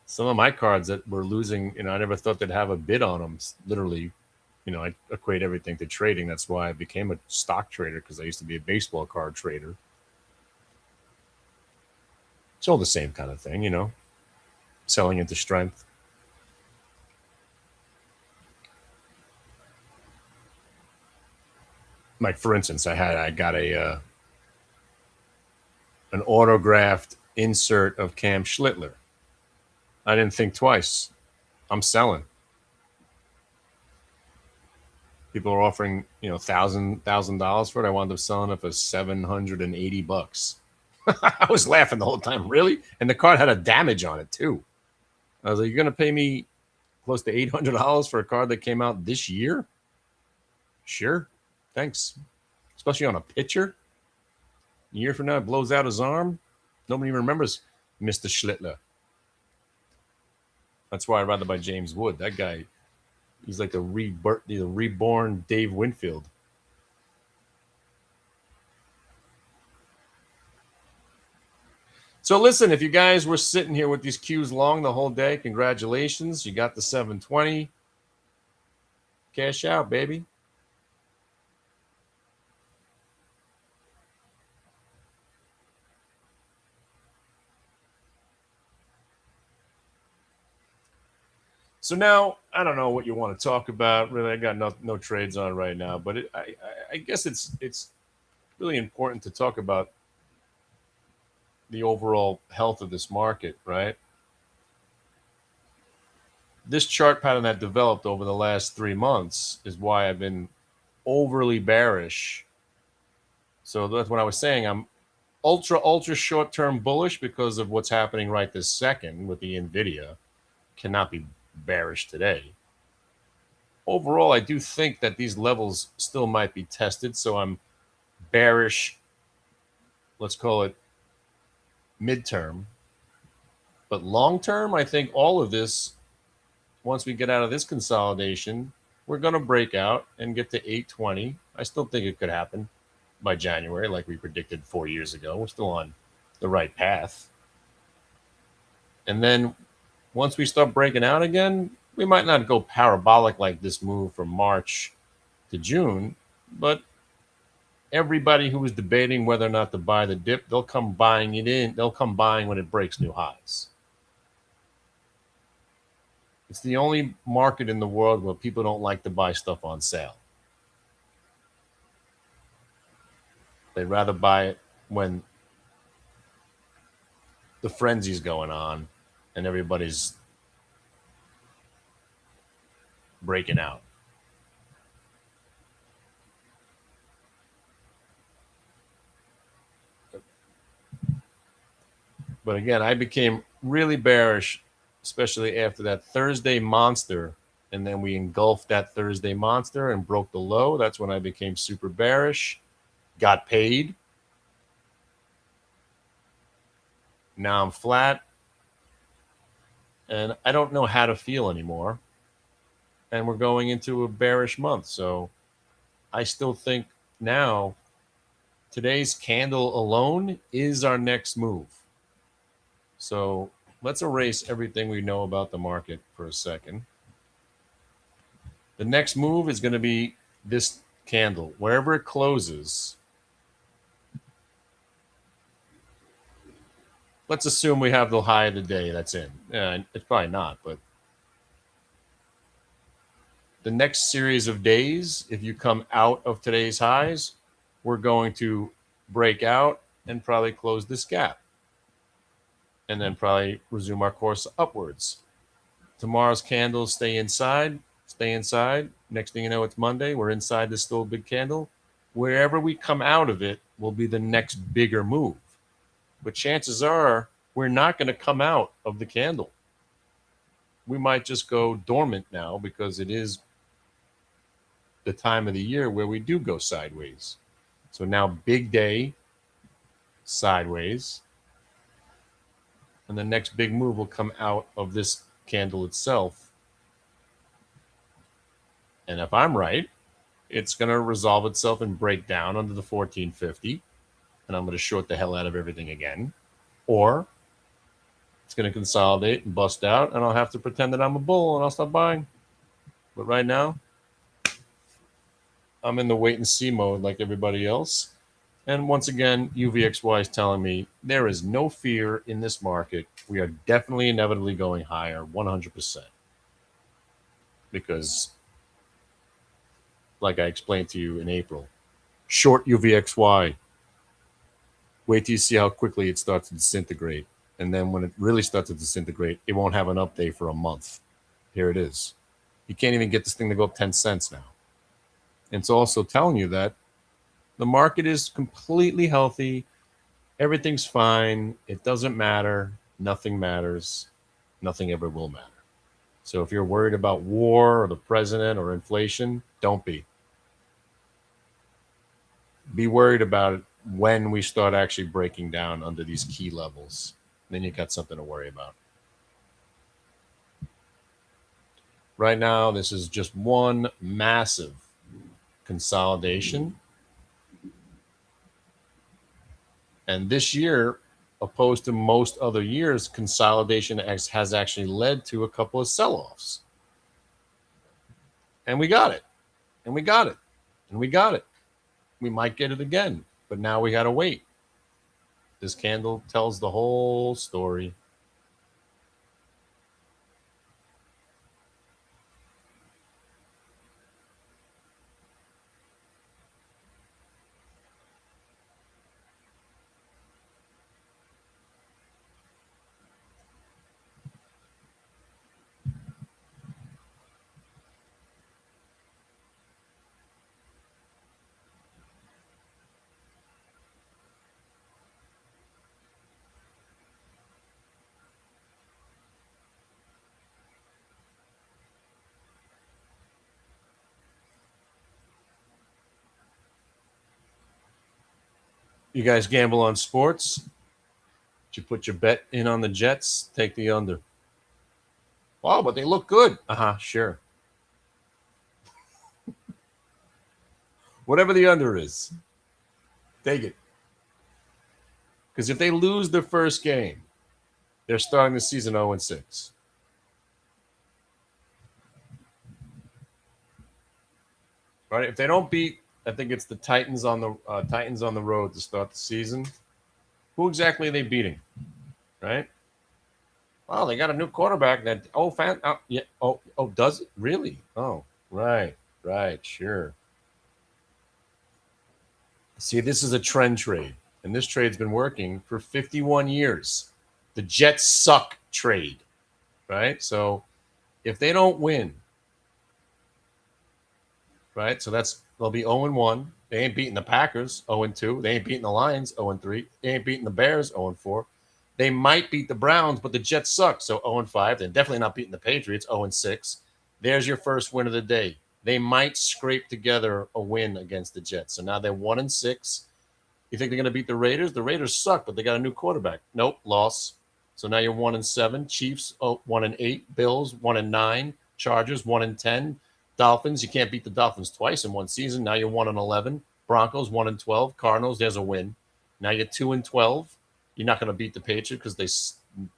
some of my cards that were losing, I never thought they'd have a bid on them. Literally, I equate everything to trading. That's why I became a stock trader, because I used to be a baseball card trader. It's all the same kind of thing, selling into strength. Like, for instance, I got an autographed insert of Cam Schlittler. I didn't think twice. I'm selling. People are offering, $1,000 for it. I wound up selling it for $780. I was laughing the whole time. Really? And the card had a damage on it too. I was like, "You're gonna pay me close to $800 for a card that came out this year?" Sure, thanks. Especially on a pitcher. A year from now, it blows out his arm. Nobody even remembers Mr. Schlittler. That's why I'd rather buy James Wood. That guy, he's like the reborn Dave Winfield. So listen, if you guys were sitting here with these queues long the whole day, congratulations. You got the 720. Cash out, baby. So now, I don't know what you want to talk about. Really, I got no trades on right now, but I guess it's really important to talk about the overall health of this market, right? This chart pattern that developed over the last 3 months is why I've been overly bearish. So that's what I was saying. I'm ultra short-term bullish because of what's happening right this second with the NVIDIA. Cannot be bearish today. Overall, I do think that these levels still might be tested, so I'm bearish, let's call it midterm. But long term, I think all of this, once we get out of this consolidation, we're going to break out and get to 820. I still think it could happen by January, like we predicted 4 years ago. We're still on the right path. And then once we start breaking out again, we might not go parabolic like this move from March to June, but everybody who was debating whether or not to buy the dip, they'll come buying it in. They'll come buying when it breaks new highs. It's the only market in the world where people don't like to buy stuff on sale. They'd rather buy it when the frenzy's going on and everybody's breaking out. But again, I became really bearish, especially after that Thursday monster. And then we engulfed that Thursday monster and broke the low. That's when I became super bearish, got paid. Now I'm flat. And I don't know how to feel anymore. And we're going into a bearish month. So I still think now today's candle alone is our next move. So let's erase everything we know about the market for a second. The next move is going to be this candle. Wherever it closes, let's assume we have the high of the day that's in. It's probably not, but the next series of days, if you come out of today's highs, we're going to break out and probably close this gap. And then probably resume our course upwards. Tomorrow's candles stay inside. Next thing you know, it's Monday. We're inside this still big candle. Wherever we come out of it will be the next bigger move. But chances are we're not going to come out of the candle. We might just go dormant now because it is the time of the year where we do go sideways. So now big day, sideways. And the next big move will come out of this candle itself. And if I'm right, it's going to resolve itself and break down under the 1450. And I'm going to short the hell out of everything again. Or it's going to consolidate and bust out. And I'll have to pretend that I'm a bull and I'll stop buying. But right now, I'm in the wait and see mode like everybody else. And once again, UVXY is telling me there is no fear in this market. We are definitely inevitably going higher, 100%. Because, like I explained to you in April, short UVXY. Wait till you see how quickly it starts to disintegrate. And then when it really starts to disintegrate, it won't have an update for a month. Here it is. You can't even get this thing to go up 10 cents now. And it's also telling you that the market is completely healthy. Everything's fine. It doesn't matter. Nothing matters. Nothing ever will matter. So if you're worried about war or the president or inflation, don't be. Be worried about it when we start actually breaking down under these key levels. Then you got something to worry about. Right now, this is just one massive consolidation. And this year, opposed to most other years, consolidation has actually led to a couple of sell-offs. And we got it. And we got it. And we got it. We might get it again. But now we got to wait. This candle tells the whole story. You guys gamble on sports? Did you put your bet in on the Jets? Take the under. Wow, but they look good. Sure. Whatever the under is, take it. Because if they lose their first game, they're starting the season 0-6. Right? If they don't beat I think it's the Titans on the road to start the season. Who exactly are they beating? Right? Oh, they got a new quarterback. Yeah. Oh, does it really? Oh, right, sure. See, this is a trend trade, and this trade's been working for 51 years. The Jets suck trade, right? So if they don't win, right? So they'll be 0-1. They ain't beating the Packers 0-2. They ain't beating the Lions 0-3. They ain't beating the Bears 0-4. They might beat the Browns, but the Jets suck. So 0-5. They're definitely not beating the Patriots 0-6. There's your first win of the day. They might scrape together a win against the Jets. So now they're 1-6. You think they're going to beat the Raiders? The Raiders suck, but they got a new quarterback. Nope, loss. So now you're 1-7. Chiefs 1-8. Bills 1-9. Chargers 1-10. Dolphins, you can't beat the Dolphins twice in one season. Now you're 1-11. Broncos 1-12. Cardinals, there's a win. Now you're 2-12. You're not going to beat the Patriots because they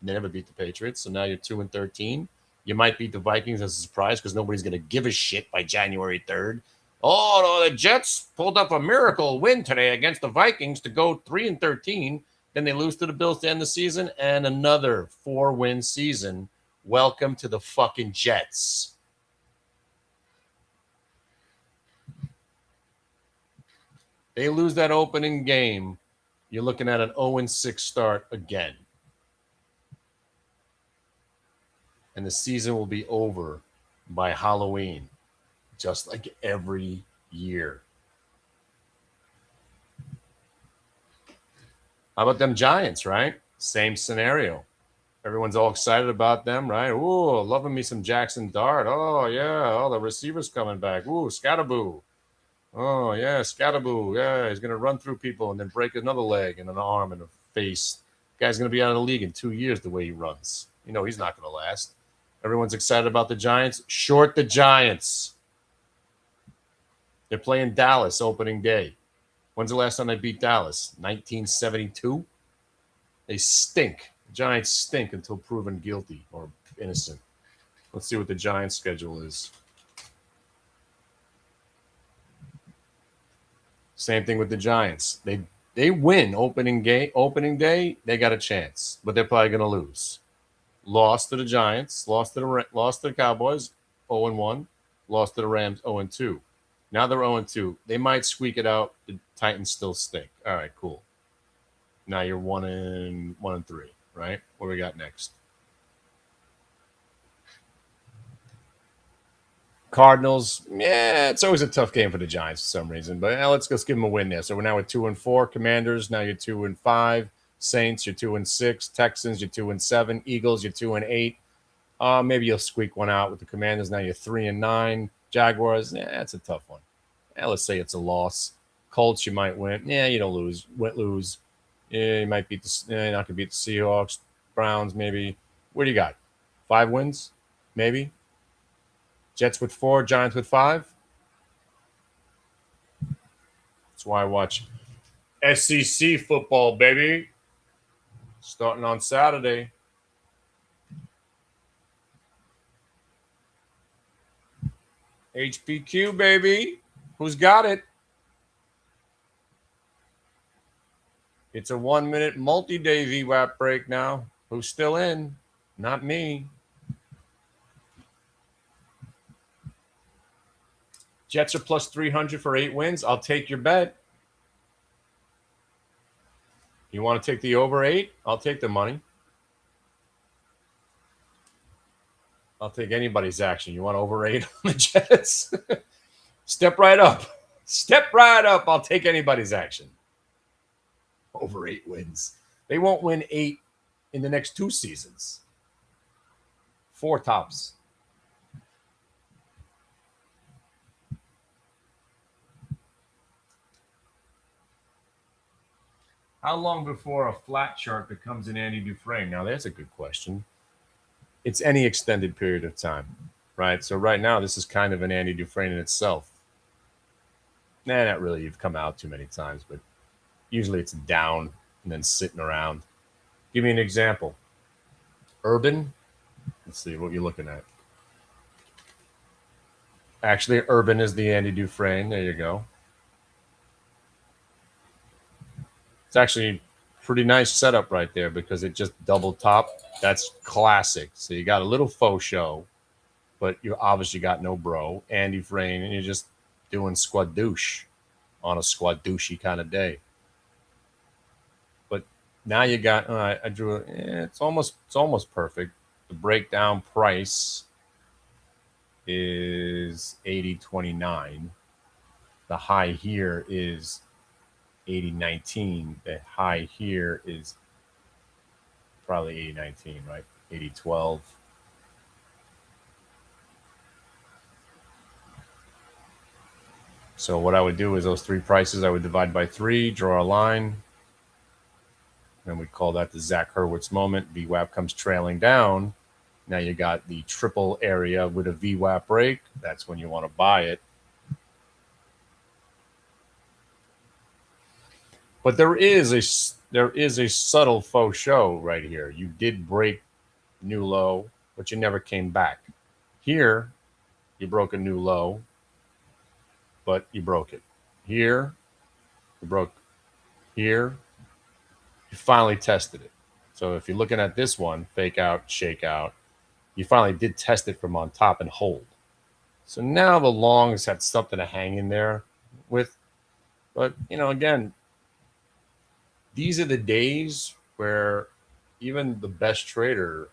never beat the Patriots. So now you're 2-13. You might beat the Vikings as a surprise because nobody's going to give a shit by January 3rd. Oh, no, the Jets pulled up a miracle win today against the Vikings to go 3-13. Then they lose to the Bills to end the season, and another 4-win season. Welcome to the fucking Jets. They lose that opening game, you're looking at an 0-6 start again. And the season will be over by Halloween, just like every year. How about them Giants, right? Same scenario. Everyone's all excited about them, right? Ooh, loving me some Jackson Dart. Oh, yeah. Oh, the receiver's coming back. Ooh, Scatterboo. Oh, yeah, Scatterboo. Yeah, he's going to run through people and then break another leg and an arm and a face. Guy's going to be out of the league in 2 years the way he runs. You know he's not going to last. Everyone's excited about the Giants. Short the Giants. They're playing Dallas opening day. When's the last time they beat Dallas? 1972? They stink. The Giants stink until proven guilty or innocent. Let's see what the Giants' schedule is. Same thing with the Giants. They win opening day, they got a chance, but they're probably going to lose. Lost to the Giants, lost to the Cowboys, 0-1, lost to the Rams, 0-2. Now they're 0-2. They might squeak it out. The Titans still stink. All right, cool. Now you're 1-3, right? What do we got next? Cardinals, yeah, it's always a tough game for the Giants for some reason, but let's give them a win there. So we're now at 2-4. Commanders, now you're 2-5. Saints, you're 2-6. Texans, you're 2-7. Eagles, you're 2-8. Maybe you'll squeak one out with the Commanders. Now you're 3-9. Jaguars, that's a tough one. Let's say it's a loss. Colts, you might win. Yeah, you don't lose. Lose. Yeah, you might beat you're not gonna beat the Seahawks. Browns, maybe. What do you got? 5 wins, maybe. Jets with 4, Giants with 5. That's why I watch SEC football, baby. Starting on Saturday. HPQ, baby. Who's got it? It's a 1-minute multi-day VWAP break now. Who's still in? Not me. Jets are plus 300 for 8 wins. I'll take your bet. You want to take the over 8? I'll take the money. I'll take anybody's action. You want over 8 on the Jets? Step right up. Step right up. I'll take anybody's action. Over 8 wins. They won't win 8 in the next 2 seasons. 4 tops. How long before a flat chart becomes an Andy Dufresne? Now, that's a good question. It's any extended period of time, right? So right now, this is kind of an Andy Dufresne in itself. Nah, not really. You've come out too many times, but usually it's down and then sitting around. Give me an example. Urban. Let's see what you're looking at. Actually, Urban is the Andy Dufresne. There you go. It's actually pretty nice setup right there because it just double top. That's classic. So you got a little faux show, but you obviously got no bro, Andy Frame, and you're just doing squadouche on a squadouche kind of day. But now you got I drew it. It's almost perfect. The breakdown price is 80.29. The high here is 80.19. The high here is probably 80.19, right? 80.12. So what I would do is those three prices I would divide by 3, draw a line, and we call that the Zach Hurwitz moment. VWAP comes trailing down. Now you got the triple area with a VWAP break. That's when you want to buy it. But there is a subtle faux show right here. You did break new low, but you never came back. Here, you broke a new low, but you broke it. Here, you broke. Here, you finally tested it. So if you're looking at this one, fake out, shake out, you finally did test it from on top and hold. So now the longs had something to hang in there with. But, again, these are the days where even the best trader,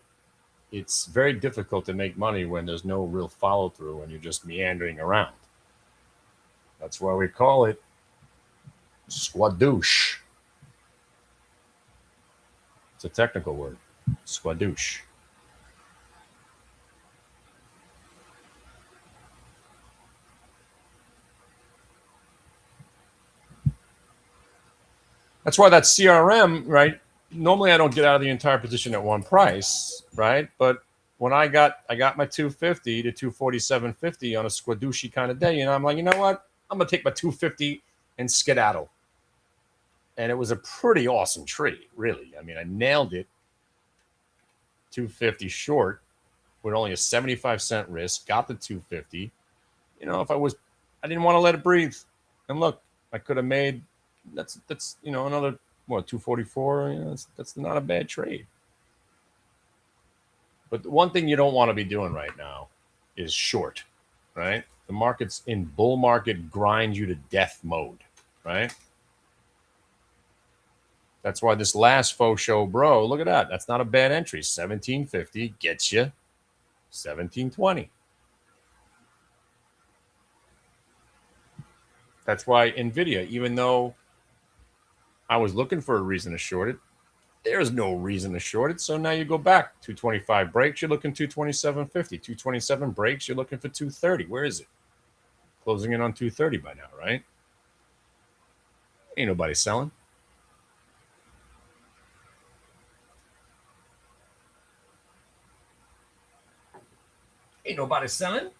it's very difficult to make money when there's no real follow through and you're just meandering around. That's why we call it squadouche. It's a technical word, squadouche. That's why that CRM, right? Normally I don't get out of the entire position at one price, right? But when I got my 250 to 247.50 on a squadouche kind of day, I'm like, you know what? I'm gonna take my 250 and skedaddle. And it was a pretty awesome trade, really. I mean, I nailed it. 250 short with only a 75-cent risk, got the 250. If I didn't want to let it breathe. And look, I could have made that's another 244. That's not a bad trade. But the one thing you don't want to be doing right now is short, right? The market's in bull market grind you to death mode, right? That's why this last faux show, bro, look at that. That's not a bad entry. 1750 gets you 1720. That's why NVIDIA, even though I was looking for a reason to short it, there's no reason to short it. So now you go back. 225 breaks, you're looking 227.50. 227 breaks, you're looking for 230. Where is it? Closing in on 230 by now, right? Ain't nobody selling. Ain't nobody selling.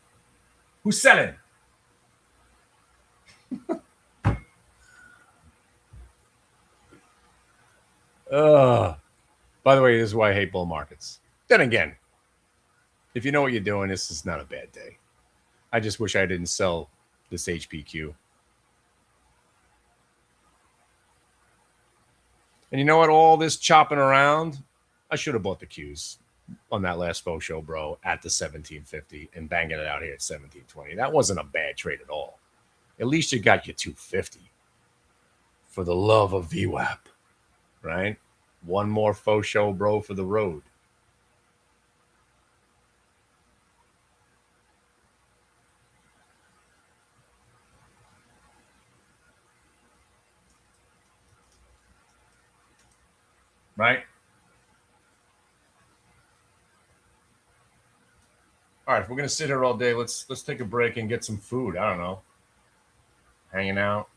Who's selling? By the way, this is why I hate bull markets. Then again, if you know what you're doing, this is not a bad day. I just wish I didn't sell this HPQ. And you know what? All this chopping around, I should have bought the Qs on that last faux show, bro, at the 1750 and banging it out here at 1720. That wasn't a bad trade at all. At least you got your 250. For the love of VWAP, right? One more faux show, bro, for the road. Right? All right, if we're gonna sit here all day, let's take a break and get some food. I don't know. Hanging out,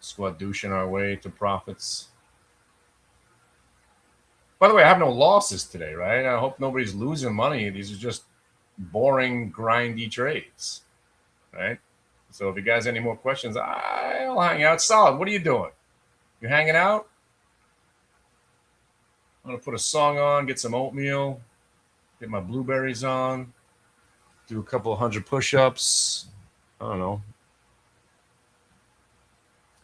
squad douching our way to profits. By the way, I have no losses today, right? I hope nobody's losing money. These are just boring, grindy trades, right? So if you guys have any more questions, I'll hang out. Solid, what are you doing? You hanging out? I'm going to put a song on, get some oatmeal, get my blueberries on, do a couple of 100 push-ups. I don't know.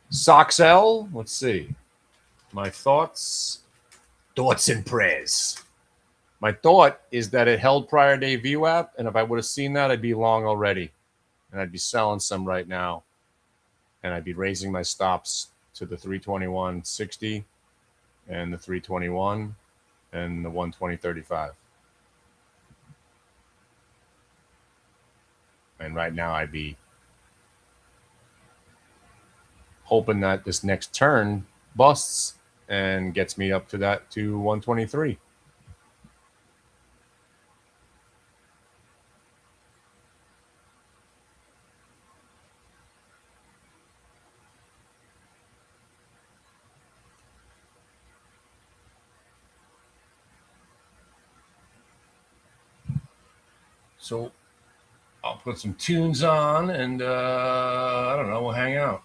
Socks L, let's see. My thoughts and prayers. My thought is that it held prior day VWAP, and if I would have seen that, I'd be long already, and I'd be selling some right now, and I'd be raising my stops to the 321.60 and the 321 and the 120.35. And right now I'd be hoping that this next turn busts and gets me up to that to 123. So I'll put some tunes on and I don't know, we'll hang out.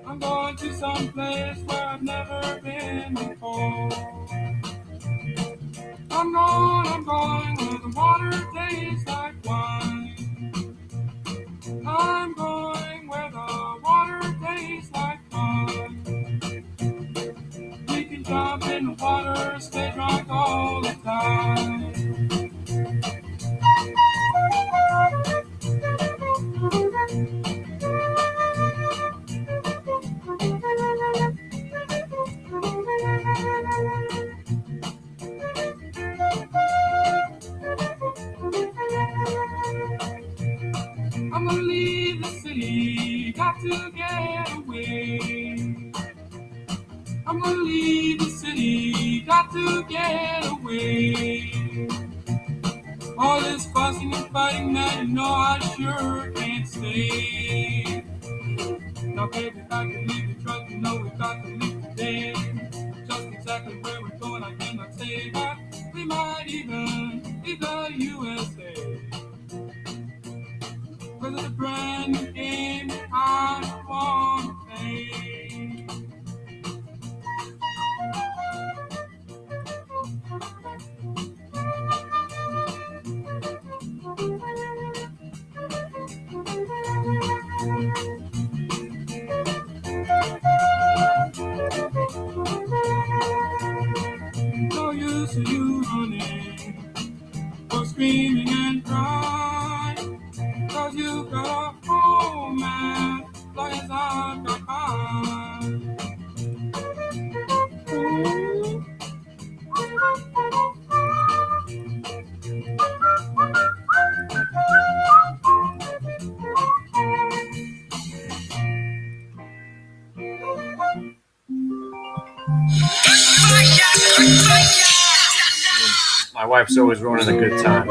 I'm going to some place where I've never been before. I'm going where the water tastes like wine. I'm going where the water tastes like wine. We can jump in the water, stay drunk all the time. I'm gonna leave the city, got to get away. I'm gonna leave the city, got to get away. All this fussing and fighting, man, you know I sure can't stay. Now baby, if I can leave the truck, you know we got to leave today. Just exactly where we're going, I cannot say, but we might even leave the USA. Cause it's a brand new game I wanna play. No use of you running or screaming and crying. Cause you got a home, man, long as I've got mine. Ooh. My wife's always running a good time.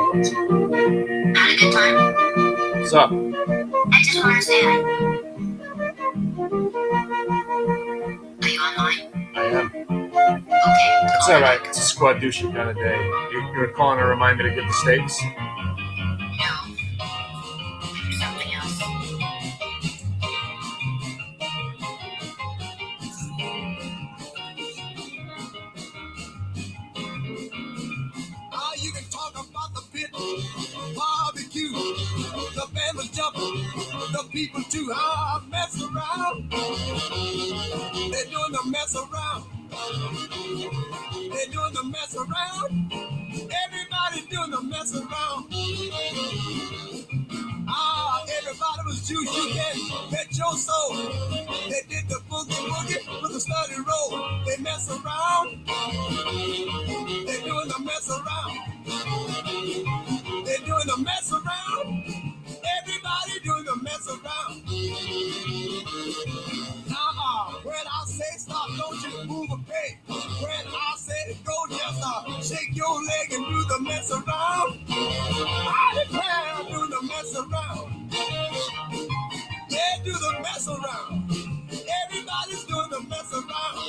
Had a good time. What's up? I just want to say hi. Are you online? I am. Okay. It's all right. It's a squad douchey kind of day. You're calling to remind me to get the steaks? No. Something else. You can talk about the pit, barbecue, the band was jumping, the people too. I mess around. They're doing the mess around. They're doing the mess around. Everybody doing the mess around. Everybody was juice. You can bet your soul. They did the boogie woogie with a study roll. They mess around. They're doing the mess around. They're doing the mess around. Everybody doing the mess around. When I say stop, don't you move a peg. When I say go, just shake your leg and do the mess around. I declare I'm doing the mess around. Yeah, do the mess around. Everybody's doing the mess around.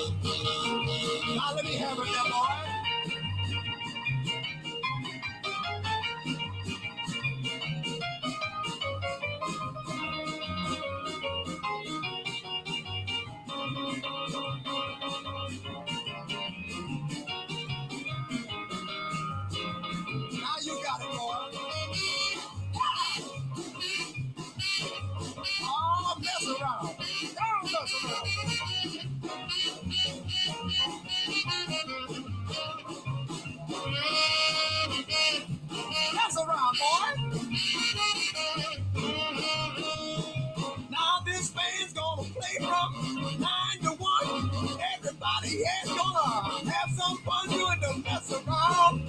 CES gonna have some fun doing the mess around.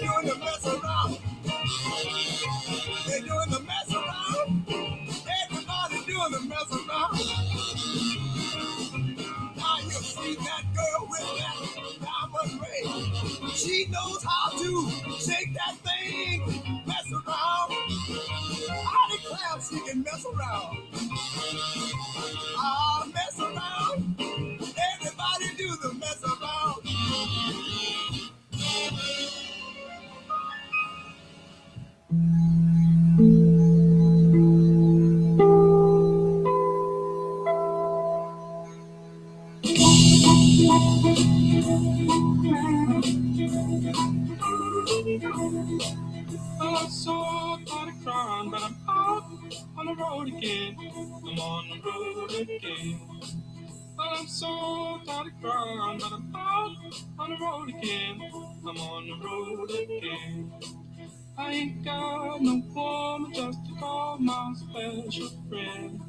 Doing the mess around. They're doing the mess around. Everybody doing the mess around. Now you see that girl with that diamond ring. She knows how to shake that thing, mess around. I declare she can mess around. Mess around. Everybody do the mess around. I'm so tired of crying, but I'm out on the road again. I'm on the road again. I'm so tired of crying, but I'm out on the road again. I'm on the road again. I ain't got no woman just to call my special friend.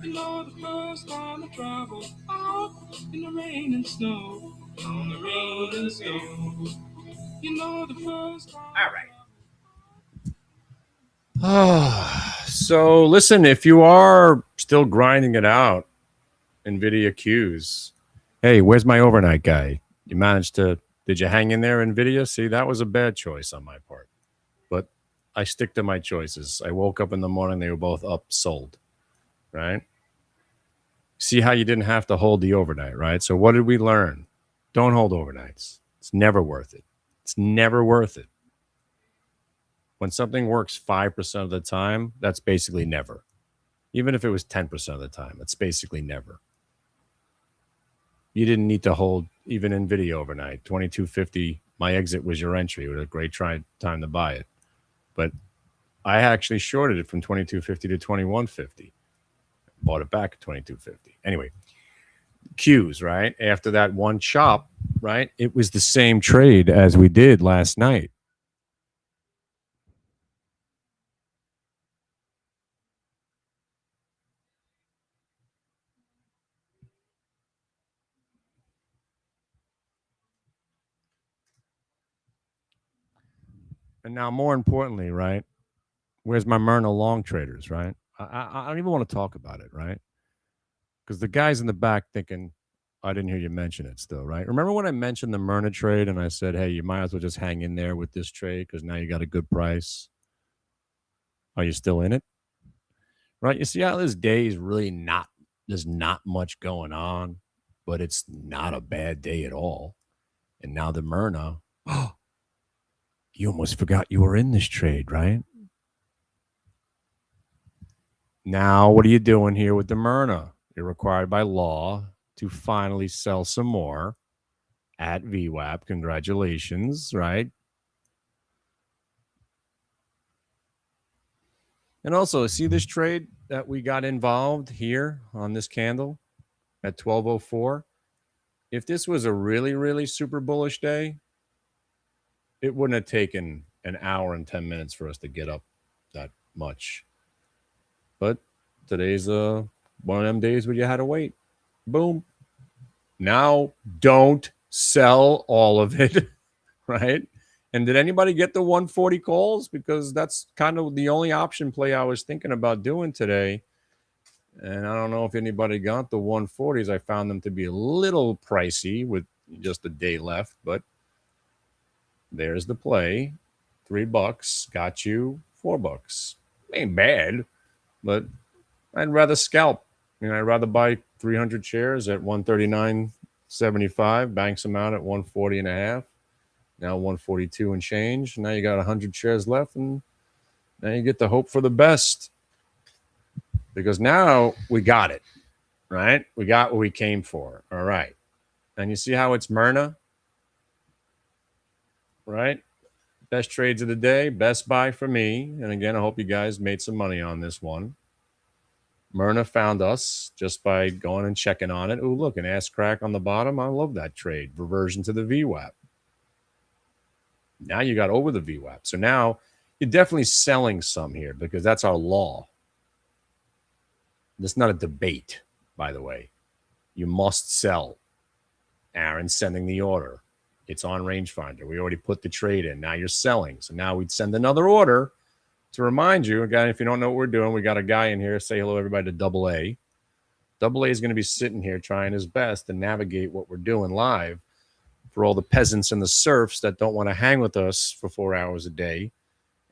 You know the first time I traveled out in the rain and snow, on the rain and snow. You know the first time. All right. So listen, if you are still grinding it out, NVIDIA Qs, hey, where's my overnight guy? You managed to, did you hang in there, NVIDIA? See, that was a bad choice on my part. But I stick to my choices. I woke up in the morning, they were both up, sold, right? See how you didn't have to hold the overnight, right? So what did we learn? Don't hold overnights. It's never worth it. It's never worth it. When something works 5% of the time, that's basically never. Even if it was 10% of the time, it's basically never. You didn't need to hold even NVIDIA overnight. 2250, my exit was your entry. It was a great time to buy it. But I actually shorted it from 2250 to 2150. Bought it back at 2250. Anyway, Qs, right? After that one chop, right? It was the same trade as we did last night. And now, more importantly, right? Where's my Myrna long traders, right? I don't even want to talk about it, right? Because the guys in the back thinking, I didn't hear you mention it still, right? Remember when I mentioned the Myrna trade and I said, hey, you might as well just hang in there with this trade because now you got a good price. Are you still in it? Right? You see how this day is really not, there's not much going on, but it's not a bad day at all. And now the Myrna, oh, you almost forgot you were in this trade, right? Now, what are you doing here with the Myrna? You're required by law to finally sell some more at VWAP. Congratulations, right? And also, see this trade that we got involved here on this candle at 1204? If this was a really, really super bullish day, it wouldn't have taken an hour and 10 minutes for us to get up that much. But today's one of them days where you had to wait. Boom. Now don't sell all of it, right? And did anybody get the 140 calls? Because that's kind of the only option play I was thinking about doing today. And I don't know if anybody got the 140s. I found them to be a little pricey with just a day left, but there's the play. $3 got you $4. Ain't bad, but I'd rather scalp. I'd rather buy 300 shares at 139.75, banks them out at 140 and a half. Now 142 and change. Now you got 100 shares left, and now you get to hope for the best. Because now we got it, right? We got what we came for. All right. And you see how it's Myrna, right? Best trades of the day, best buy for me. And again, I hope you guys made some money on this one. Myrna found us just by going and checking on it. Oh, look, an ass crack on the bottom. I love that trade. Reversion to the VWAP. Now you got over the VWAP. So now you're definitely selling some here because that's our law. It's not a debate, by the way. You must sell. Aaron's sending the order. It's on rangefinder. We already put the trade in. Now you're selling. So now we'd send another order to remind you. Again, if you don't know what we're doing, we got a guy in here. Say hello, everybody, to Double A. Double A is going to be sitting here trying his best to navigate what we're doing live for all the peasants and the serfs that don't want to hang with us for 4 hours a day,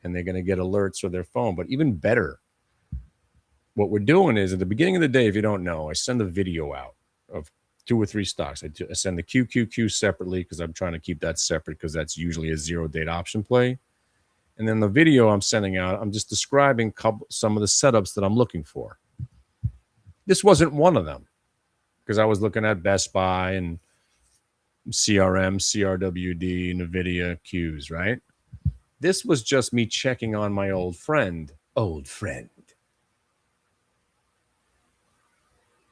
and they're going to get alerts for their phone. But even better, what we're doing is at the beginning of the day, if you don't know, I send a video out of 2 or 3 stocks. I send the QQQ separately because I'm trying to keep that separate because that's usually a 0-date option play. And then the video I'm sending out, I'm just describing some of the setups that I'm looking for. This wasn't one of them because I was looking at Best Buy and CRM, CRWD, NVIDIA, Qs, right? This was just me checking on my old friend.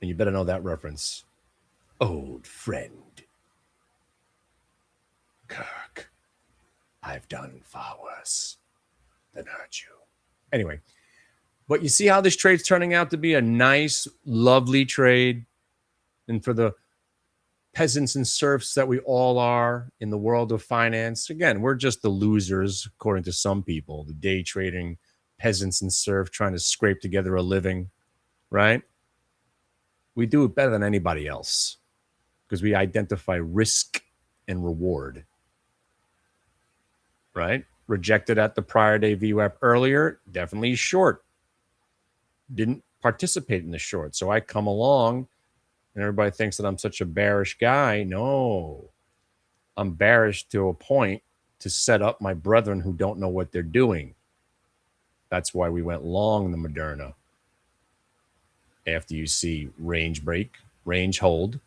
And you better know that reference. Old friend. Kirk, I've done far worse than hurt you. Anyway, but you see how this trade's turning out to be a nice, lovely trade. And for the peasants and serfs that we all are in the world of finance, again, we're just the losers, according to some people, the day trading peasants and serfs trying to scrape together a living, right? We do it better than anybody else because we identify risk and reward, right? Rejected at the prior day VWAP earlier, definitely short. Didn't participate in the short. So I come along and everybody thinks that I'm such a bearish guy. No, I'm bearish to a point to set up my brethren who don't know what they're doing. That's why we went long the Moderna. After you see range break, range hold,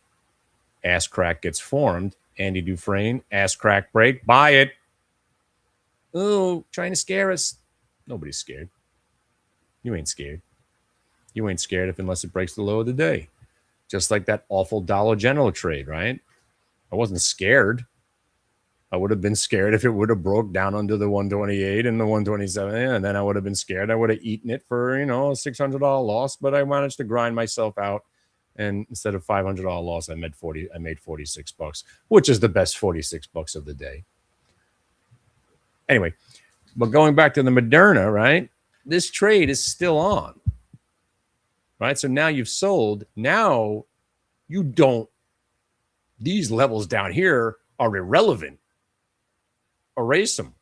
ass crack gets formed. Andy Dufresne, ass crack break, buy it. Oh, trying to scare us. Nobody's scared. You ain't scared. You ain't scared unless it breaks the low of the day. Just like that awful Dollar General trade, right? I wasn't scared. I would have been scared if it would have broke down under the 128 and the 127, and then I would have been scared. I would have eaten it for, a $600 loss, but I managed to grind myself out. And instead of $500 loss, I made $46, which is the best $46 of the day. Anyway, but going back to the Moderna, right? This trade is still on, right? So now you've sold. Now you don't. These levels down here are irrelevant. Erase them.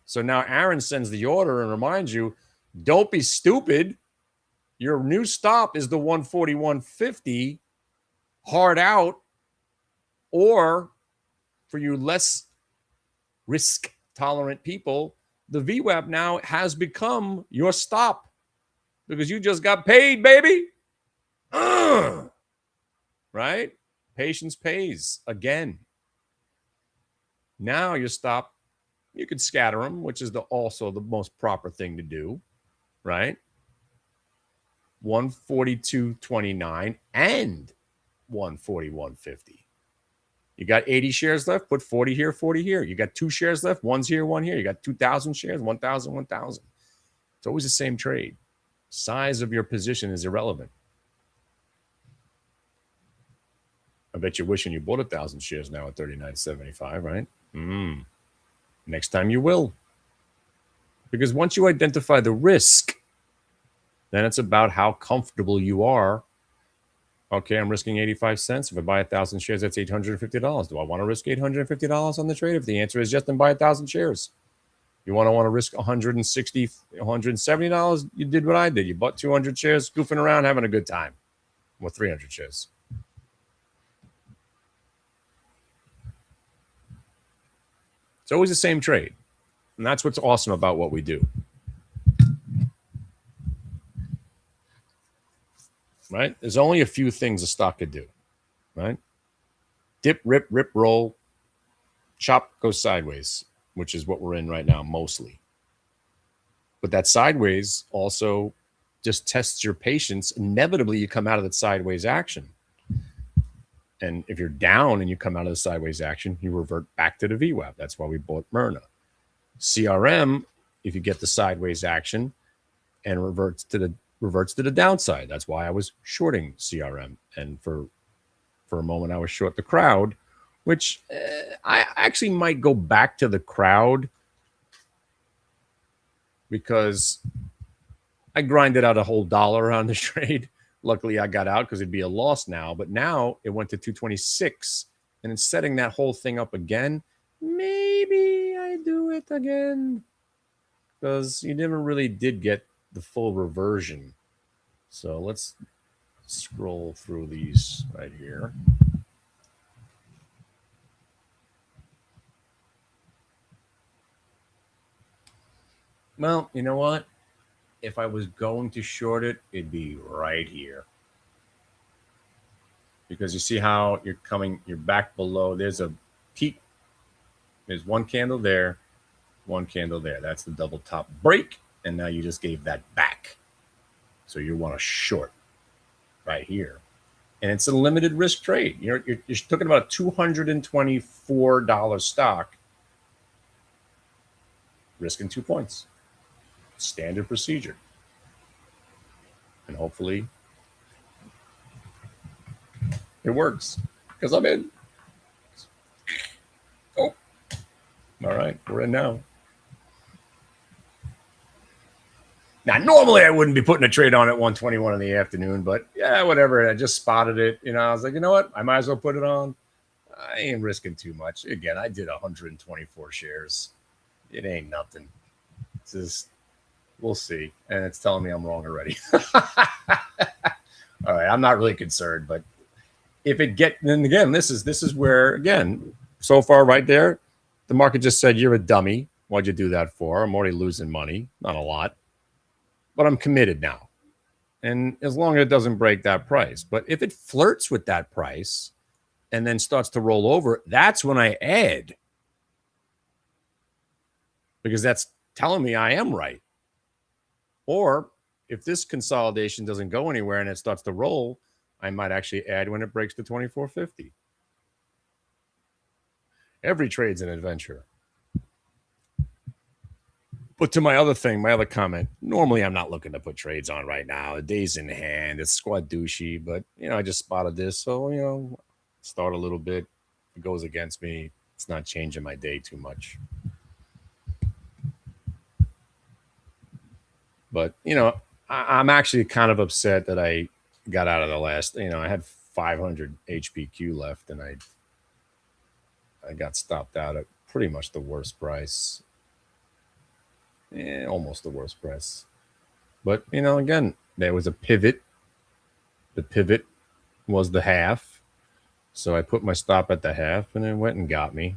So now Aaron sends the order and reminds you, don't be stupid. Your new stop is the 141.50 hard out, or for you less risk tolerant people, the VWAP now has become your stop because you just got paid, baby. Right? Patience pays again. Now your stop, you could scatter them, which is also the most proper thing to do, right? 142.29 and 141.50. You got 80 shares left, put 40 here, 40 here. You got 2 shares left, one's here, one here. You got 2,000 shares, 1,000, 1,000. It's always the same trade. Size of your position is irrelevant. I bet you're wishing you bought 1,000 shares now at 39.75, right? Next time you will. Because once you identify the risk, then it's about how comfortable you are. Okay, I'm risking 85 cents. If I buy 1,000 shares, that's $850. Do I want to risk $850 on the trade? If the answer is yes, then buy 1,000 shares. You want to risk $160, $170? You did what I did. You bought 200 shares, goofing around, having a good time with 300 shares. It's always the same trade. And that's what's awesome about what we do. Right? There's only a few things a stock could do. Right? Dip, rip, roll, chop, go sideways, which is what we're in right now mostly. But that sideways also just tests your patience. Inevitably, you come out of that sideways action. And if you're down and you come out of the sideways action, you revert back to the VWAP. That's why we bought Myrna. CRM, if you get the sideways action and reverts to the reverts to the downside. That's why I was shorting CRM. And for a moment, I was short the crowd, which I actually might go back to the crowd because I grinded out a whole dollar on the trade. Luckily, I got out because it'd be a loss now. But now it went to 226. And in setting that whole thing up again, maybe I do it again. Because you never really did get the full reversion. So let's scroll through these right here. Well, you know what? If I was going to short it, it'd be right here. Because you see how you're back below. There's a peak. There's one candle there, one candle there. That's the double top break. And now you just gave that back. So you want to short right here. And it's a limited risk trade. You're talking about a $224 stock, risking 2 points. Standard procedure. And hopefully it works because I'm in. Oh, all right, we're in now. Now, normally I wouldn't be putting a trade on at 121 in the afternoon, but yeah, whatever. I just spotted it. I was like, you know what? I might as well put it on. I ain't risking too much. Again, I did 124 shares. It ain't nothing. It's just, we'll see. And it's telling me I'm wrong already. All right, I'm not really concerned, but if it then again, this is where, again, so far right there, the market just said, you're a dummy. Why'd you do that for? I'm already losing money. Not a lot. But I'm committed now. And as long as it doesn't break that price. But if it flirts with that price and then starts to roll over, that's when I add. Because that's telling me I am right. Or if this consolidation doesn't go anywhere and it starts to roll, I might actually add when it breaks to 24.50. Every trade's an adventure. But to my other comment, normally I'm not looking to put trades on right now. The day's in hand. It's squad douchey, but, I just spotted this. So, start a little bit. If it goes against me, it's not changing my day too much. But, I'm actually kind of upset that I got out of the last, I had 500 HPQ left and I got stopped out at pretty much the worst price. Almost the worst price. But, again, there was a pivot. The pivot was the half. So I put my stop at the half and it went and got me.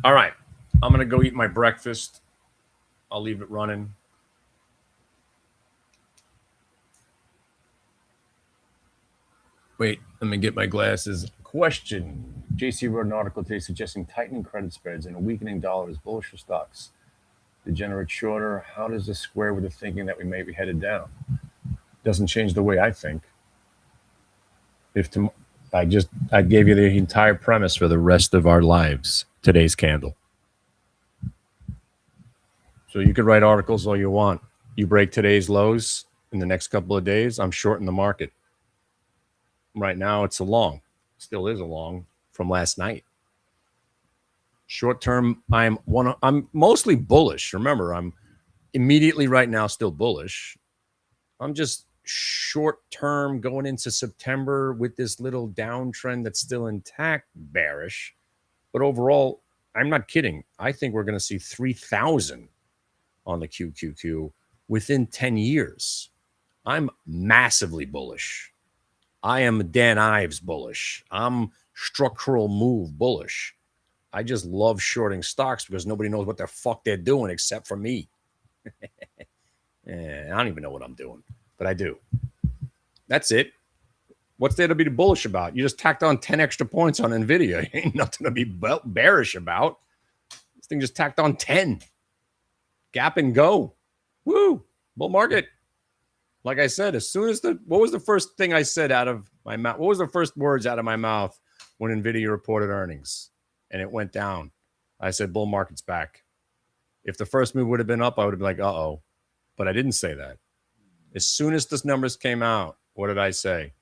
All right. I'm going to go eat my breakfast. I'll leave it running. Wait, let me get my glasses. Question. JC wrote an article today suggesting tightening credit spreads and a weakening dollar is bullish for stocks. Degenerate shorter. How does this square with the thinking that we may be headed down? Doesn't change the way I think. I gave you the entire premise for the rest of our lives. Today's candle. So you could write articles all you want. You break today's lows in the next couple of days, I'm shorting the market. Right now, it's a long. Still is a long from last night. Short term, I'm mostly bullish. Remember, I'm immediately right now still bullish. I'm just short term going into September with this little downtrend that's still intact, bearish. But overall, I'm not kidding. I think we're going to see 3,000 on the QQQ within 10 years. I'm massively bullish. I am Dan Ives bullish. I'm structural move bullish. I just love shorting stocks because nobody knows what the fuck they're doing except for me. I don't even know what I'm doing, but I do. That's it. What's there to be bullish about? You just tacked on 10 extra points on NVIDIA. Ain't nothing to be bearish about. This thing just tacked on 10. Gap and go. Woo. Bull market. Like I said, as soon as what was the first thing I said out of my mouth? What was the first words out of my mouth when NVIDIA reported earnings and it went down? I said, bull market's back. If the first move would have been up, I would have been like, uh-oh. But I didn't say that. As soon as those numbers came out, what did I say?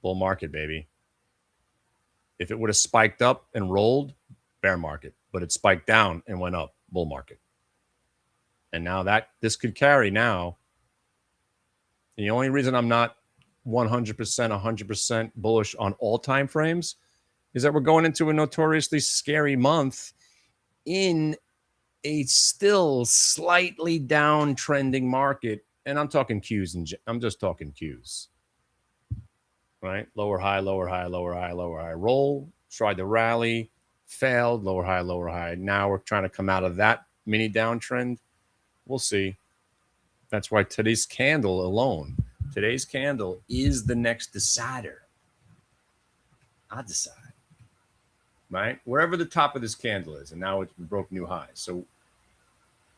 Bull market, baby. If it would have spiked up and rolled, bear market. But it spiked down and went up, bull market. And now that this could carry now. The only reason I'm not 100% bullish on all time frames is that we're going into a notoriously scary month in a still slightly downtrending market. And I'm talking Qs, and I'm just talking Qs. Right? Lower high, lower high, lower high, lower high. Roll, tried to rally, failed, lower high, lower high. Now we're trying to come out of that mini downtrend. We'll see. That's why today's candle alone, today's candle is the next decider. I decide. Right? Wherever the top of this candle is, and now it broke new highs. So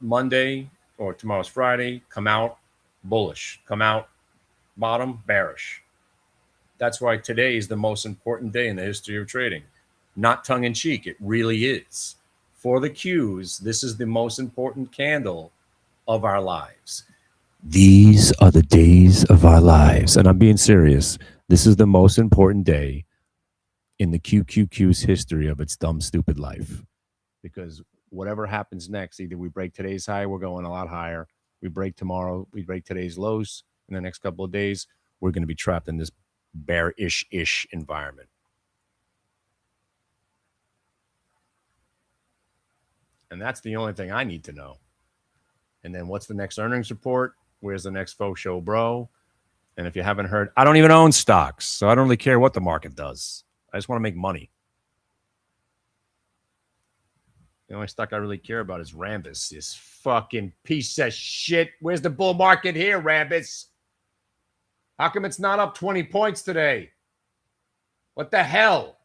Monday or tomorrow's Friday, come out bullish, come out bottom bearish. That's why today is the most important day in the history of trading. Not tongue in cheek, it really is. For the Qs, this is the most important candle of our lives. These are the days of our lives. And I'm being serious. This is the most important day in the QQQ's history of its dumb, stupid life. Because whatever happens next, either we break today's high, we're going a lot higher. We break tomorrow, we break today's lows. In the next couple of days, we're going to be trapped in this bearish-ish environment. And that's the only thing I need to know. And then what's the next earnings report? Where's the next faux show, bro? And if you haven't heard, I don't even own stocks, so I don't really care what the market does. I just want to make money. The only stock I really care about is Rambus, this fucking piece of shit. Where's the bull market here, Rambus? How come it's not up 20 points today? What the hell?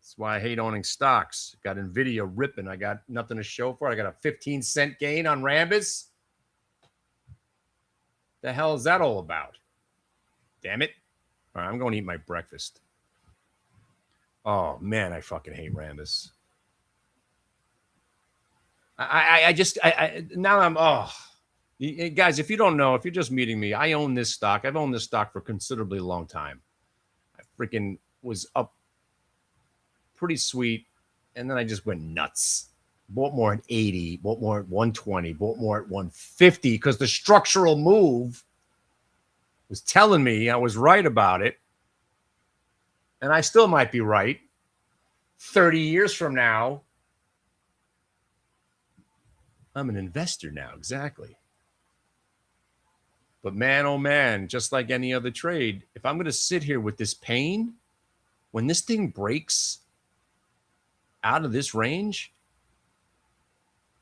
That's why I hate owning stocks. Got NVIDIA ripping. I got nothing to show for it. I got a 15-cent gain on Rambus. The hell is that all about? Damn it. All right, I'm going to eat my breakfast. Oh, man, I fucking hate Rambus. Guys, if you don't know, if you're just meeting me, I own this stock. I've owned this stock for a considerably long time. I freaking was up pretty sweet, and then I just went nuts. Bought more at 80, bought more at 120, bought more at 150 because the structural move was telling me I was right about it. And I still might be right 30 years from now. I'm an investor now, exactly. But man, oh man, just like any other trade, if I'm going to sit here with this pain, when this thing breaks out of this range,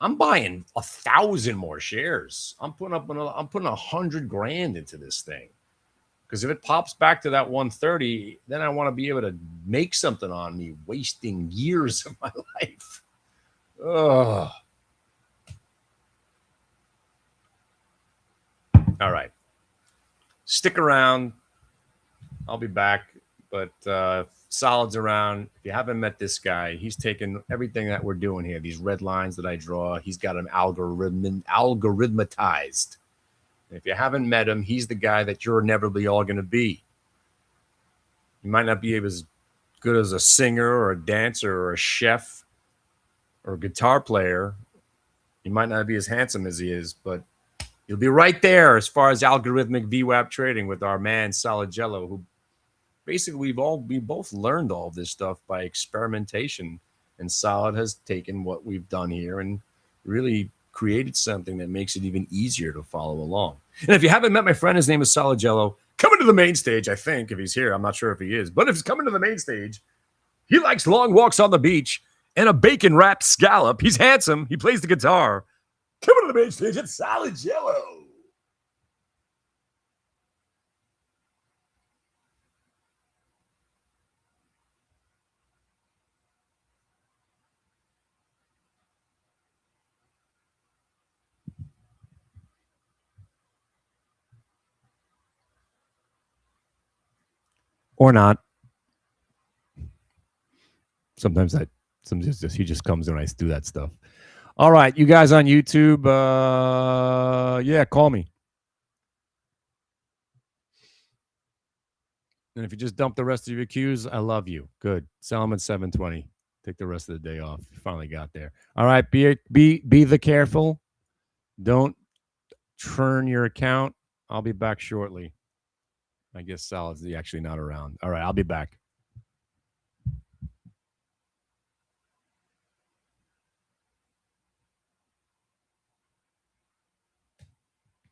I'm buying 1,000 more shares. I'm putting 100 grand into this thing. Because if it pops back to that 130, then I want to be able to make something on me, wasting years of my life. Ugh. All right. Stick around. I'll be back. But Solid's around. If you haven't met this guy, he's taken everything that we're doing here, these red lines that I draw, he's got them algorithmatized. And if you haven't met him, he's the guy that you're inevitably all going to be. You might not be as good as a singer or a dancer or a chef or a guitar player. You might not be as handsome as he is, but you'll be right there as far as algorithmic VWAP trading with our man Solid Jello, who basically we both learned all of this stuff by experimentation, and Solid has taken what we've done here and really created something that makes it even easier to follow along. And if you haven't met my friend, his name is Solid Jello. Coming to the main stage, I think, if he's here. I'm not sure if he is, but if he's coming to the main stage, he likes long walks on the beach and a bacon-wrapped scallop. He's handsome. He plays the guitar. Coming to the main stage, it's Solid Jello. Or not. Sometimes that He just comes when I do that stuff. All right, you guys on YouTube, yeah, call me. And if you just dump the rest of your cues, I love you. Good. Sell them at 720. Take the rest of the day off. You finally got there. All right, be the careful. Don't churn your account. I'll be back shortly. I guess Sal's actually not around. All right, I'll be back.